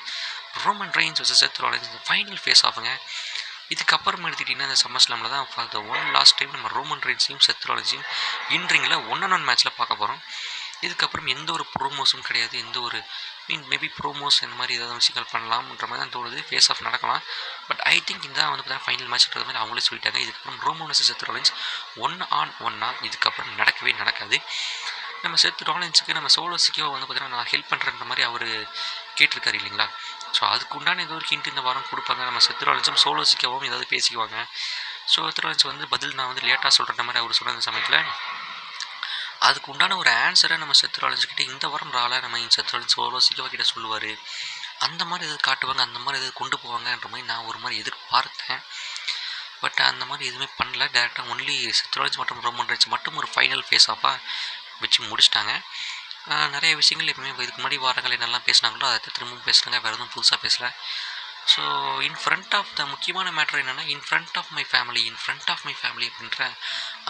[SPEAKER 1] ரோமன் ரெயின்ஸ் வர்சஸ் செத் ராலின்ஸ் இந்த ஃபைனல் ஃபேஸ் ஆஃபுங்க. இதுக்கப்புறம் எடுத்துக்கிட்டிங்கன்னா இந்த சம்மர் ஸ்லாமில் தான் for the one last time நம்ம ரோமன் ரெயின்ஸையும் செத் ராலின்ஸையும் இன்றிங்கில் 1-on-1 மேட்ச்சில் பார்க்க போகிறோம். இதுக்கப்புறம் எந்த ஒரு ப்ரோமோஸும் கிடையாது. எந்த ஒரு மேபி ப்ரோமோஸ் இந்த மாதிரி ஏதாவது விஷயங்கள் பண்ணலாம்ன்ற மாதிரி தான் தோணுது. ஃபேஸ் ஆஃப் நடக்கலாம். பட் ஐ திங்க் இந்த வந்து பார்த்தா ஃபைனல் மேட்ச்ன்றது மாதிரி அவங்களே சொல்லிட்டாங்க. இதுக்கப்புறம் ரோமன் வர்சஸ் செத் ராலின்ஸ் 1-on-1 இதுக்கப்புறம் நடக்கவே நடக்காது. நம்ம செத் ராலின்ஸுக்கு நம்ம சோலோஸுக்கோ வந்து பார்த்தீங்கன்னா நான் ஹெல்ப் பண்ணுறன்ற மாதிரி அவர் கேட்டிருக்காரு இல்லைங்களா. ஸோ அதுக்கு உண்டான ஏதோ ஒரு ஹிண்ட் இந்த வாரம் கொடுப்பாங்க. நம்ம செத் ராலின்ஸும் சோலோஸுக்காவும் ஏதாவது பேசிக்குவாங்க. ஸோ செத் ராலின்ஸ் வந்து பதில் நான் வந்து லேட்டாக சொல்கிற மாதிரி அவர் சொன்ன சமயத்தில் அதுக்கு உண்டான ஒரு ஆன்சரை நம்ம செத் ராலின்ஸ்கிட்ட இந்த வாரம் ராலாக நம்ம செத் ராலின்ஸ் சோலோஸுக்கோ கிட்ட சொல்லுவார். அந்த மாதிரி எதாவது காட்டுவாங்க, அந்த மாதிரி எதாவது கொண்டு போவாங்கன்ற மாதிரி நான் ஒரு மாதிரி எதிர்பார்த்தேன். பட் அந்த மாதிரி எதுவுமே பண்ணல. டேரெக்டாக ஒன்லி செத் ராலின்ஸ் மற்றும் ரோமன் ரெயின்ஸ் மட்டும் ஒரு ஃபைனல் ஃபேஸ் ஆஃபாக வச்சு முடிச்சிட்டாங்க. நிறைய விஷயங்கள் எப்பவுமே இதுக்கு முன்னாடி வாரங்கள் என்னெல்லாம் பேசினாங்களோ அதை திரும்பவும் பேசுகிறாங்க, வேறு எதுவும் புதுசாக பேசலை. So in front of the முக்கியமான மேட்ரு என்னென்னா in front of my family அப்படின்ற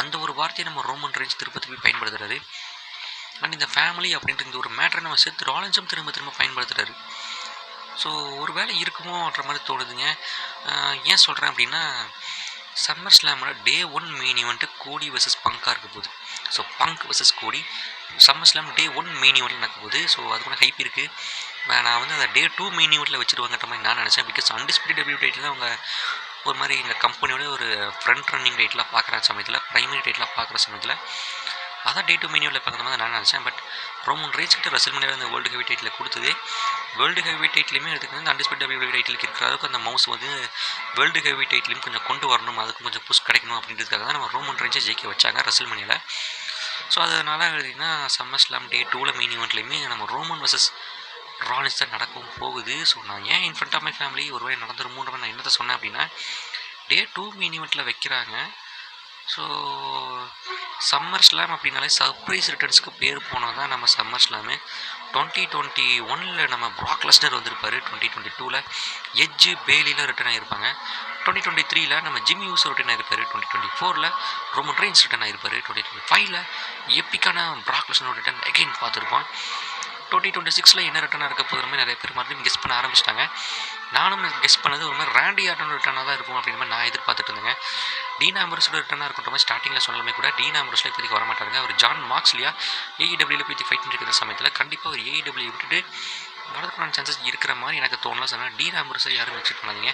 [SPEAKER 1] அந்த ஒரு வார்த்தையை நம்ம ரோமன் ரெயின்ஸ் திருப்பி பயன்படுத்துகிறாரு. அண்ட் இந்த ஃபேமிலி அப்படின்ற இந்த ஒரு மேட்ரை நம்ம செத் ராலின்ஸும் திரும்ப பயன்படுத்துகிறாரு. ஸோ ஒரு வேளை இருக்குமோன்ற மாதிரி தோணுதுங்க. ஏன் சொல்கிறேன் அப்படின்னா சம்மர் ஸ்லாமோட டே 1 மெயின் ஈவெண்ட்டு கோடி வர்சஸ் பங்காக இருக்க போகுது. ஸோ பங்க் வர்சஸ் கோடி சம்மர் ஸ்லாம் டே 1 மெயின் ஈவெண்ட்டில் நடக்க போகுது. ஸோ அதுக்குள்ள ஹைப் இருக்குது. நான் வந்து அதை டே 2 மெயின் ஈவெண்ட்டில் வச்சுருவாங்கன்ற மாதிரி நான் நினச்சேன். பிகாஸ் அன்டிஸ்பியூட்டட் டபிள்யூ டைட்டில் அவங்க ஒரு மாதிரி இந்த கம்பெனியோட ஒரு ஃப்ரண்ட் ரன்னிங் டைட்டில் பார்க்குற சமயத்தில், ப்ரைமரி டைட்டில் பார்க்குற சமயத்தில் அதான் டே 2 மெயின் ஈவெண்ட்டில் பார்க்குற மாதிரி நான் நினச்சேன். பட் ரோமன் ரெயின்ஸ் கிட்ட ரெஸ்ல்மேனியாவில் இந்த வேர்ல்டு ஹெவி டைட்டில் கொடுத்தது. வேர்ல்டு ஹெவி டைட்டிலுமே எடுத்துக்கிட்டு இந்த அன்டிஸ்பியூட்டட் டபிள்யூ டைட்டிலுக்கு இருக்கிற அளவுக்கு அந்த மவுஸ் வந்து வேர்ல்டு ஹெவி டைட்டிலையும் கொஞ்சம் கொண்டு வரணும், அதுக்கும் கொஞ்சம் புஷ் கிடைக்கணும் அப்படின்றதுக்காக தான் நம்ம ரோமன் ரெயின்ஸை ஜெயிக்க வச்சாங்க ரெஸ்ல்மேனியாவில். ஸோ அதனால் பார்த்தீங்கன்னா சம்மர் ஸ்லாம் டே 2 மெயின் ஈவெண்ட்லேயுமே நம்ம ரோமன் வர்சஸ் ராலின்ஸ் தான் நடக்கவும் போகுது. ஸோ நான் ஏன் in front of my family ஒரு வேளை நடந்துருமோன்ற நான் என்னத்தை சொன்னேன் அப்படின்னா டே 2 மெயின் ஈவெண்ட்டில் வைக்கிறாங்க. ஸோ சம்மர் ஸ்லாம் அப்படின்னாலே சர்ப்ரைஸ் ரிட்டர்ன்ஸ்க்கு பேர் போனது தான் நம்ம சம்மர் ஸ்லாமு. 2021 நம்ம ப்ராக் லெஸ்னர் வந்திருப்பார். 2022 எட்ஜ் பேலியில் ரிட்டர்ன் ஆகிருப்பாங்க. 2023 நம்ம ஜிம்மி யூஸோ ரிட்டர்ன் ஆகிருப்பார். 2024 ரோமன் ரெயின்ஸ் ரிட்டர்ன் ஆகிருப்பார். 2025 எப்பிக்கான ப்ராக் லெஸ்னர் ரிட்டர்ன் அகெயின் பார்த்துருப்போம். 2026 என்ன ரிட்டர்னாக இருக்க போகிற மாதிரி நிறைய பேர் மறுபடியும் கெஸ் பண்ண ஆரம்பிச்சிட்டாங்க. நானும் கெஸ் பண்ணது ஒரு மாதிரி ராண்டி ஆர்டன் ரிட்டர்னாக தான் இருக்கும் அப்படின்ற மாதிரி நான் எதிர்பார்த்துட்டு இருந்தேங்க. டீன் ஆம்பரஸோட ரிட்டர்னாக இருக்கிற மாதிரி ஸ்டார்டிங்கில் சொன்னாலுமே கூட டீன் ஆம்பரஸில் இப்போதைக்கு வரமாட்டாருங்க. அவர் ஜான் மார்க்ஸ்லியா ஏஇடபிள்யூவில் போய் ஃபைட் பண்ணிட்டு இருக்கிற சமயத்தில் கண்டிப்பாக ஒரு ஏஇடபிள்யூ விட்டுட்டு வரதுக்கான சான்சஸ் இருக்கிற மாதிரி எனக்கு தோணலாம். சொன்னால் டீன் ஆம்பரஸை யாரும் எக்ஸ்பெக்ட் பண்ணாதீங்க.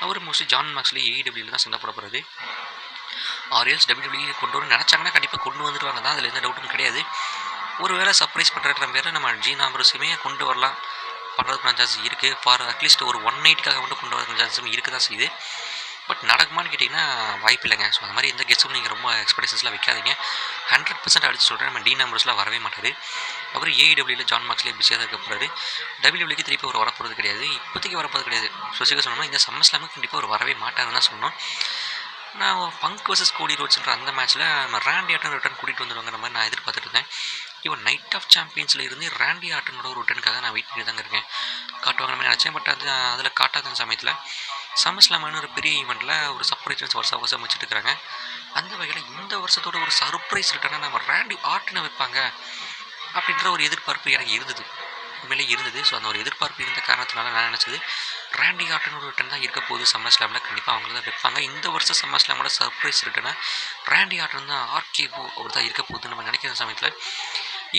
[SPEAKER 1] அவர் மோஸ்ட்லி ஜான் மார்க்ஸ்லி ஏஇடபிள்யூவில் தான் சண்டை போட போகிறது. ஆர்எல்ஸ் டபிள்யூடபிள்யூ கொண்டு வர நினச்சாங்கன்னா கண்டிப்பாக கொண்டு வந்துடுவாங்க தான், அதில் எந்த டவுட்டும் கிடையாது. ஒரு வேளை சர்ப்ரைஸ் பண்ணுற பேரை நம்ம ஜீன் ஆம்பரஸுமே கொண்டு வரலாம், பண்ணுறதுக்கான சான்சஸ் இருக்குது. ஃபார் அட்லீஸ்ட் ஒரு 1 நைட்டுக்காக மட்டும் கொண்டு வரதுக்கான சான்சஸும் இருக்க தான் செய்யுது. பட் நடக்குமான்னு கேட்டிங்கன்னா வாய்ப்பு இல்லைங்க. ஸோ அந்த மாதிரி எந்த கெஸ்ட்டும் நீங்கள் ரொம்ப எக்ஸ்பெக்டேஷன்ஸ்லாம் வைக்காதீங்க. 100% அடிச்சு சொல்கிறேன், நம்ம டீன் ஆம்பரஸ்லாம் வரவே மாட்டார். அவர் ஏஇடபிள்யூவில் ஜான் மார்க்ஸ்லேயே பிஸியாக தான் இருக்க போகிறாரு. டபிள்யூடபிள்யூக்கு திருப்பி அவர் வரப்போகிறது கிடையாது, இப்போதைக்கு வரப்போகிறது கிடையாது. ஸ்பெசிஃபிக்காக சொன்னோம்னா இந்த சம்மர் ஸ்லாமுக்கு கண்டிப்பாக அவர் வரவே மாட்டாருன்னு தான் சொன்னோம். நான் பங்க் வர்சஸ் கோடி ரோட்ஸ்ன்ற அந்த மேட்ச்சில் நம்ம ராண்டி ஆர்டன் ரிட்டர்ன் கூட்டிகிட்டு வந்துடுவாங்கிற மாதிரி நான் எதிர்பார்த்துட்டு இருந்தேன். இவன் நைட் ஆஃப் சாம்பியன்ஸில் இருந்து ராண்டி ஆர்டனோட ஒரு ரிட்டனுக்காக நான் வெயிட் பண்ணி தாங்க இருக்கேன். காட்டுவாங்கன்னு மாதிரி நினச்சேன். பட் அது அதில் காட்டாத சமயத்தில் சம்மர் ஸ்லாமான ஒரு பெரிய ஈவெண்ட்டில் ஒரு சர்ப்ரைஸ் வருஷம் வச்சுட்டு இருக்கிறாங்க. அந்த வகையில் இந்த வருஷத்தோட ஒரு சர்ப்ரைஸ் ரிட்டனாக நம்ம ராண்டி ஆர்டனை வைப்பாங்க அப்படின்ற ஒரு எதிர்பார்ப்பு எனக்கு இருந்தது, உண்மையிலே இருந்தது. ஸோ அந்த ஒரு எதிர்பார்ப்பு இருந்த காரணத்தினால நான் நினச்சது ராண்டி ஆர்டனோட ரிட்டன் தான் இருக்க போகுது சம்மர் ஸ்லாமில். கண்டிப்பாக அவங்கள தான் வைப்பாங்க. இந்த வருஷம் சம்மர் ஸ்லாமோட சர்ப்ரைஸ் ரிட்டனாக ராண்டி ஆர்டன் தான் ஆர்கேபோ அவர் தான் இருக்க போகுதுன்னு நம்ம நினைக்கிற சமயத்தில்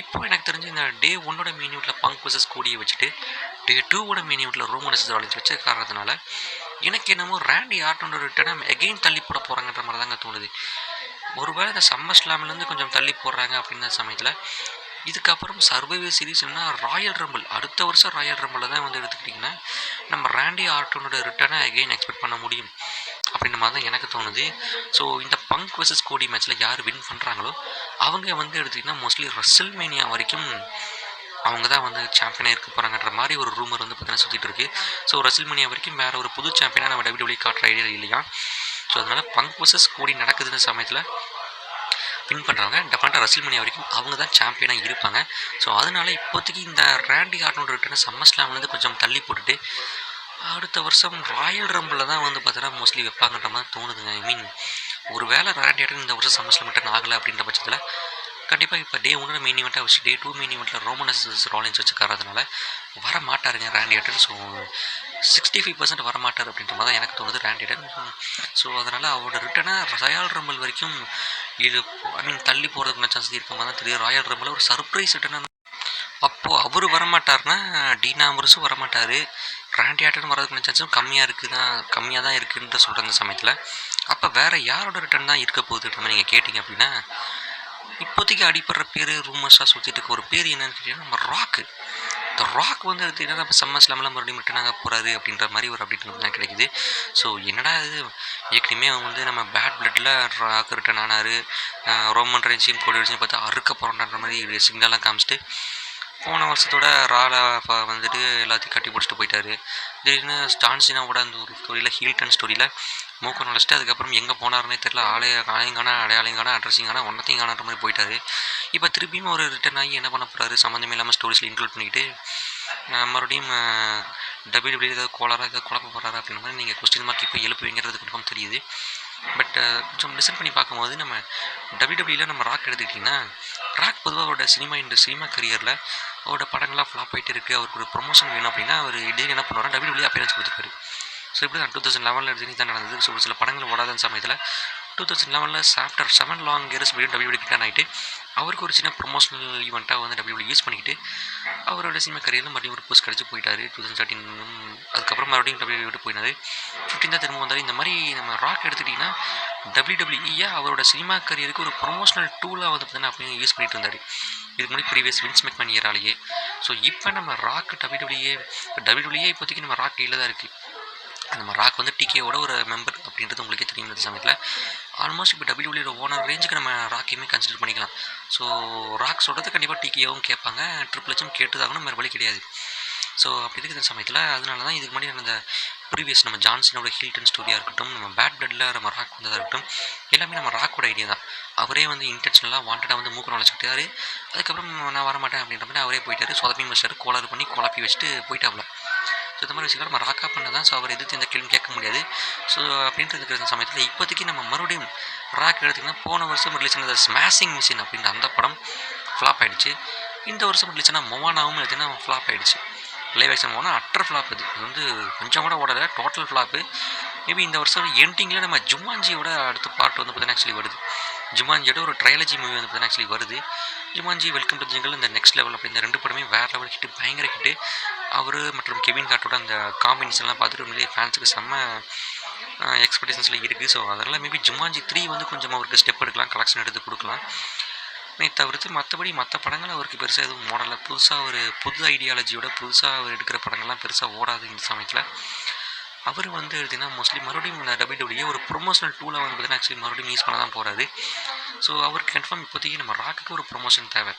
[SPEAKER 1] இப்போ எனக்கு தெரிஞ்சு இந்த டே 1ஓட மெயின் ஈவெண்ட்டில் பங்க் வர்சஸ் கோடியை வச்சுட்டு டே 2ஓட மெயின் ஈவெண்ட்டில் ரோமன் வர்சஸ் ராலின்ஸ் வச்ச காரணத்தினால எனக்கு என்னமோ ராண்டி ஆர்டனோட ரிட்டனை எகெயின் தள்ளி போட போகிறாங்கன்ற மாதிரி தாங்க தோணுது. ஒருவேளை இந்த சம்மர் ஸ்லாம்லேருந்து கொஞ்சம் தள்ளி போடுறாங்க அப்படின்ற சமயத்தில் இதுக்கப்புறம் சர்வைவர் சீரீஸ்னா ராயல் ரம்பிள், அடுத்த வருஷம் ராயல் ரம்பிளில் தான் வந்து எடுத்துக்கிட்டிங்கன்னா நம்ம ராண்டி ஆர்டனோட ரிட்டனை அகெயின் எக்ஸ்பெக்ட் பண்ண முடியும் அப்படின்ற மாதிரி தான் எனக்கு தோணுது. ஸோ இந்த பங்க் வர்சஸ் கோடி மேட்ச்சில் யார் வின் பண்ணுறாங்களோ அவங்க வந்து எடுத்திங்கன்னா மோஸ்ட்லி ரெஸ்ல்மேனியா வரைக்கும் அவங்க தான் வந்து சாம்பியனாக இருக்க போகிறாங்கன்ற மாதிரி ஒரு ரூமர் வந்து பார்த்தீங்கன்னா சுற்றிட்டு இருக்கு. ஸோ ரெசில்மேனியா வரைக்கும் வேறு ஒரு புது சாம்பியனாக நம்ம WWE காட்டுற ஐடியா இல்லையா. ஸோ அதனால் பங்க் வர்சஸ் கோடி நடக்குதுன்ற சமயத்தில் வின் பண்ணுறவங்க டெஃபினட்டாக ரெசில்மேனியா வரைக்கும் அவங்க தான் சாம்பியனாக இருப்பாங்க. ஸோ அதனால இப்போதைக்கு இந்த ரேண்டி ஆர்டன் ரிட்டர்னை சம்மர் ஸ்லாம்லேருந்து கொஞ்சம் தள்ளி போட்டுட்டு அடுத்த வருஷம் ராயல் ரம்பில் தான் வந்து பார்த்தீங்கன்னா மோஸ்ட்லி வைப்பாங்கன்ற மாதிரி தோணுதுங்க. ஐ மீன் ஒரு வேளை ரேண்டி ஆர்டன் இந்த வருஷம் சம்மர் ஸ்லாம் ரிட்டர்ன் ஆகலை அப்படின்ற பட்சத்தில் கண்டிப்பாக இப்போ டே 1 மெயின் ஈவெண்ட்டாக வச்சு டே 2 மெயின் ஈவெண்ட்டில் ரோமனஸ் ராலின்ஸ் வச்சுக்காரதுனால வர மாட்டாருங்க ரேண்டி ஆர்டன். ஸோ 65% வரமாட்டார் அப்படின்ற மாதிரி தான் எனக்கு தோணுது ரேண்டி ஆர்டன். ஸோ அதனால் அவரோட ரிட்டனை ராயல் ரம்பிள் வரைக்கும் இது ஐ மீன் தள்ளி போகிறதுக்கு சான்ஸ் இருக்க மாதிரி தான் தெரியும். ராயல் ரம்பிள் ஒரு சர்ப்ரைஸ் ரிட்டனாக அப்போது அவர் வரமாட்டார்னா டீன் ஆம்பர்ஸும் வரமாட்டார், ரேண்டி ஆர்டன் வரதுக்கு சான்ஸும் கம்மியாக தான் இருக்குன்ற சொல்கிற அந்த சமயத்தில் அப்போ வேறு யாரோட ரிட்டர்ன் தான் இருக்க போகுதுன்ற மாதிரி நீங்கள் கேட்டிங்க அப்படின்னா இப்போதைக்கு அடிப்படுற பேர் ரூமர்ஸாக சுற்றிட்டு இருக்க ஒரு பேர் என்னன்னு கேட்டிங்கன்னா நம்ம ராக்கு. இந்த ராக் வந்து எடுத்துக்கிட்டா நம்ம சம்மர் ஸ்லாமில் மறுபடியும் ரிட்டர்ன் ஆக போகிறாரு அப்படின்ற மாதிரி ஒரு அப்டேட் தான் கிடைக்குது. ஸோ என்னடா இது ஏற்கனவே வந்து நம்ம பேட் பிளட்டில் ராக் ரிட்டர்ன் ஆனார், ரோமன் ரெயின்ஸையும் கோடி ரெயின்ஸையும் பார்த்து அறுக்க போகிறோன்ற மாதிரி சிக்னலாம் காமிச்சிட்டு போன வருஷத்தோட ரால வந்துட்டு எல்லாத்தையும் கட்டி பிடிச்சிட்டு போயிட்டாரு. திடீர்னு ஜான்சினாவோட அந்த ஒரு ஸ்டோரியில் ஹீல்டன் ஸ்டோரியில் மூக்க நுழைச்சிட்டு அதுக்கப்புறம் எங்கே போனாருன்னே தெரில, ஆலயங்கான அடையாளங்கான அட்ரஸிங்கான ஒன்றத்தையும் காணன்ற மாதிரி போயிட்டாரு. இப்போ திருப்பியும் ஒரு ரிட்டர்ன் ஆகி என்ன பண்ண போகிறாரு சம்மந்தமே இல்லாமல் ஸ்டோரிஸில் இன்க்ளூட் பண்ணிக்கிட்டு மறுபடியும் WWE ஏதாவது கோளாராக ஏதாவது குழப்ப போகிறாரு அப்படின்ற மாதிரி நீங்கள் கொஸ்டின் மார்க் இப்போ எழுப்புவீங்கிறது கன்ஃபார்ம் தெரியுது. பட் கொஞ்சம் லிசன் பண்ணி பார்க்கும்போது நம்ம WWE நம்ம ராக் எடுத்துக்கிட்டிங்கன்னா ராக் பொதுவாக அவரோட சினிமா கரியரில் அவரோட படங்கள்லாம் ஃப்ளாப் ஆகிட்டு இருக்குது, அவருக்கு ஒரு ப்ரொமோஷன் வேணும் அப்படின்னா அவர் இடையே என்ன பண்ணுவார் WWE அப்பியரன்ஸ் கொடுத்துருப்பாரு. ஸோ இப்படி தான் 2011 எடுத்து தான் நடந்தது. ஸோ சில படங்கள் ஓடாத சமயத்தில் 2011 after 7 long years WWE return ஆகிட்டு அவருக்கு ஒரு சின்ன ப்ரொமோஷனல் ஈவெண்ட்டாக வந்து WWE யூஸ் பண்ணிக்கிட்டு அவரோட சினிமா கரியரில் மறுபடியும் ஒரு போஸ்ட் கிடச்சி போயிட்டார் 2013. அதுக்கப்புறம் மறுபடியும் WWE விட்டு போயினார். 15 தான் திரும்ப வந்தார். இந்த மாதிரி நம்ம ராக் எடுத்துக்கிட்டிங்கன்னா WWE அவரோட சினிமா கரியருக்கு ஒரு ப்ரொமோஷனல் டூலாக வந்து பார்த்தீங்கன்னா அப்படியே யூஸ் பண்ணிட்டு இருந்தார் இதுக்கு முன்னாடி ப்ரீவியஸ் வின்ஸ் மெக்மேன் இயராலேயே. ஸோ இப்போ நம்ம ராக் WWE இப்போதைக்கு நம்ம ராக் கையில் தான் இருக்குது. நம்ம ராக் வந்து டிகேவோட ஒரு மெம்பர் அப்படின்றது உங்களுக்கே தெரியும். இந்த சமயத்தில் ஆல்மோஸ்ட் இப்போ WWE ஓனர் ரேஞ்சுக்கு நம்ம ராக்கையுமே கன்சிடர் பண்ணிக்கலாம். ஸோ ராக் சொல்கிறது கண்டிப்பாக டிகேவும் கேட்பாங்க, ட்ரிபிள் ஹெச்சும் கேட்டுதாகணும், வேறு வழி கிடையாது. ஸோ அப்படி இருக்கிற சமயத்தில் அதனால தான் இதுக்கு முன்னாடி அந்த ப்ரீவியஸ் நம்ம ஜான்சனோட ஹீல்டன் ஸ்டோரியாக இருக்கட்டும், நம்ம பேட் பிளட்டில் நம்ம ராக் வந்ததாக இருக்கட்டும், எல்லாமே நம்ம ராக்கோட ஐடியா தான். அவரே வந்து இன்டென்ஷனலாக வாண்டடாக வந்து மூக்க நுழைச்சிக்கிட்டாரு. அதுக்கப்புறம் நான் வரமாட்டேன் அப்படின்ற மாதிரி அவரே போயிட்டார். சொதப்பி வச்சார், கோளாறு பண்ணி குழப்பி வச்சுட்டு போயிட்டாப்ல. ஸோ இந்த மாதிரி விஷயங்கள் நம்ம ராக்கா பண்ண தான். ஸோ அவர் எதிர்த்து எந்த கேள்வியும் கேட்க முடியாது. ஸோ அப்படின்ட்டு இருக்கிற சமயத்தில் இப்போதைக்கு நம்ம மறுபடியும் ராக் எடுத்திங்கன்னா போன வருஷம் ரிலீஸ் ஆனது ஸ்மாஷிங் மிஷின் அப்படின்ற அந்த படம் ஃப்ளாப் ஆகிடுச்சு. இந்த வருஷம் ரிலீஸ் ஆனால் மொவானாவும் எடுத்திங்கன்னா ஃப்ளாப் ஆகிடுச்சு. Live action Moana utter flop. இது வந்து கொஞ்சம் கூட ஓடலை, டோட்டல் ஃப்ளாப்பு. மேபி இந்த வருஷம் எண்டிங்கில் நம்ம ஜுமான்ஜியோட அடுத்த பார்ட் வந்து பார்த்தீங்கன்னா ஆக்சுவலி வருது. ஜுமான்ஜியோட ஒரு ட்ரையாலஜி மூவி வந்து பார்த்தீங்கன்னா ஆக்சுவலி வருது. ஜுமான்ஜி வெல்கம் டு ஜங்கல் இந்த நெக்ஸ்ட் லெவல் அப்படி இந்த 2 படமே வேறு லெவல் ஹிட்டு, பயங்கர ஹிட்டு. அவர் மற்றும் கெவின் ஹார்ட்டோட அந்த காம்பினேஷன்லாம் பார்த்துட்டு உண்மையிலேயே ஃபேன்ஸுக்கு செம்ம எக்ஸ்பெக்டேஷன்ஸில் இருக்குது. ஸோ அதனால் மேபி ஜுமான்ஜி 3 வந்து கொஞ்சம் அவருக்கு ஸ்டெப் எடுக்கலாம், கலெக்ஷன் எடுத்து கொடுக்கலாம். தவிர்த்து மற்றபடி மற்ற படங்கள் அவருக்கு பெருசாக எதுவும் ஓடலை. புதுசாக ஒரு புது ஐடியாலஜியோட புதுசாக அவர் எடுக்கிற படங்கள்லாம் பெருசாக ஓடாது. இந்த சமயத்தில் அவர் வந்து எடுத்திங்கன்னா மோஸ்ட்லி மறுபடியும் இந்த WWE ஒரு ப்ரொமோஷனல் டூலாக வந்து பார்த்தீங்கன்னா ஆக்சுவலி மறுபடியும் யூஸ் பண்ண தான் போகிறாரு. ஸோ அவருக்கு கன்ஃபார்ம் இப்போதைக்கு நம்ம ராக்குக்கு ஒரு ப்ரொமோஷன் தேவை.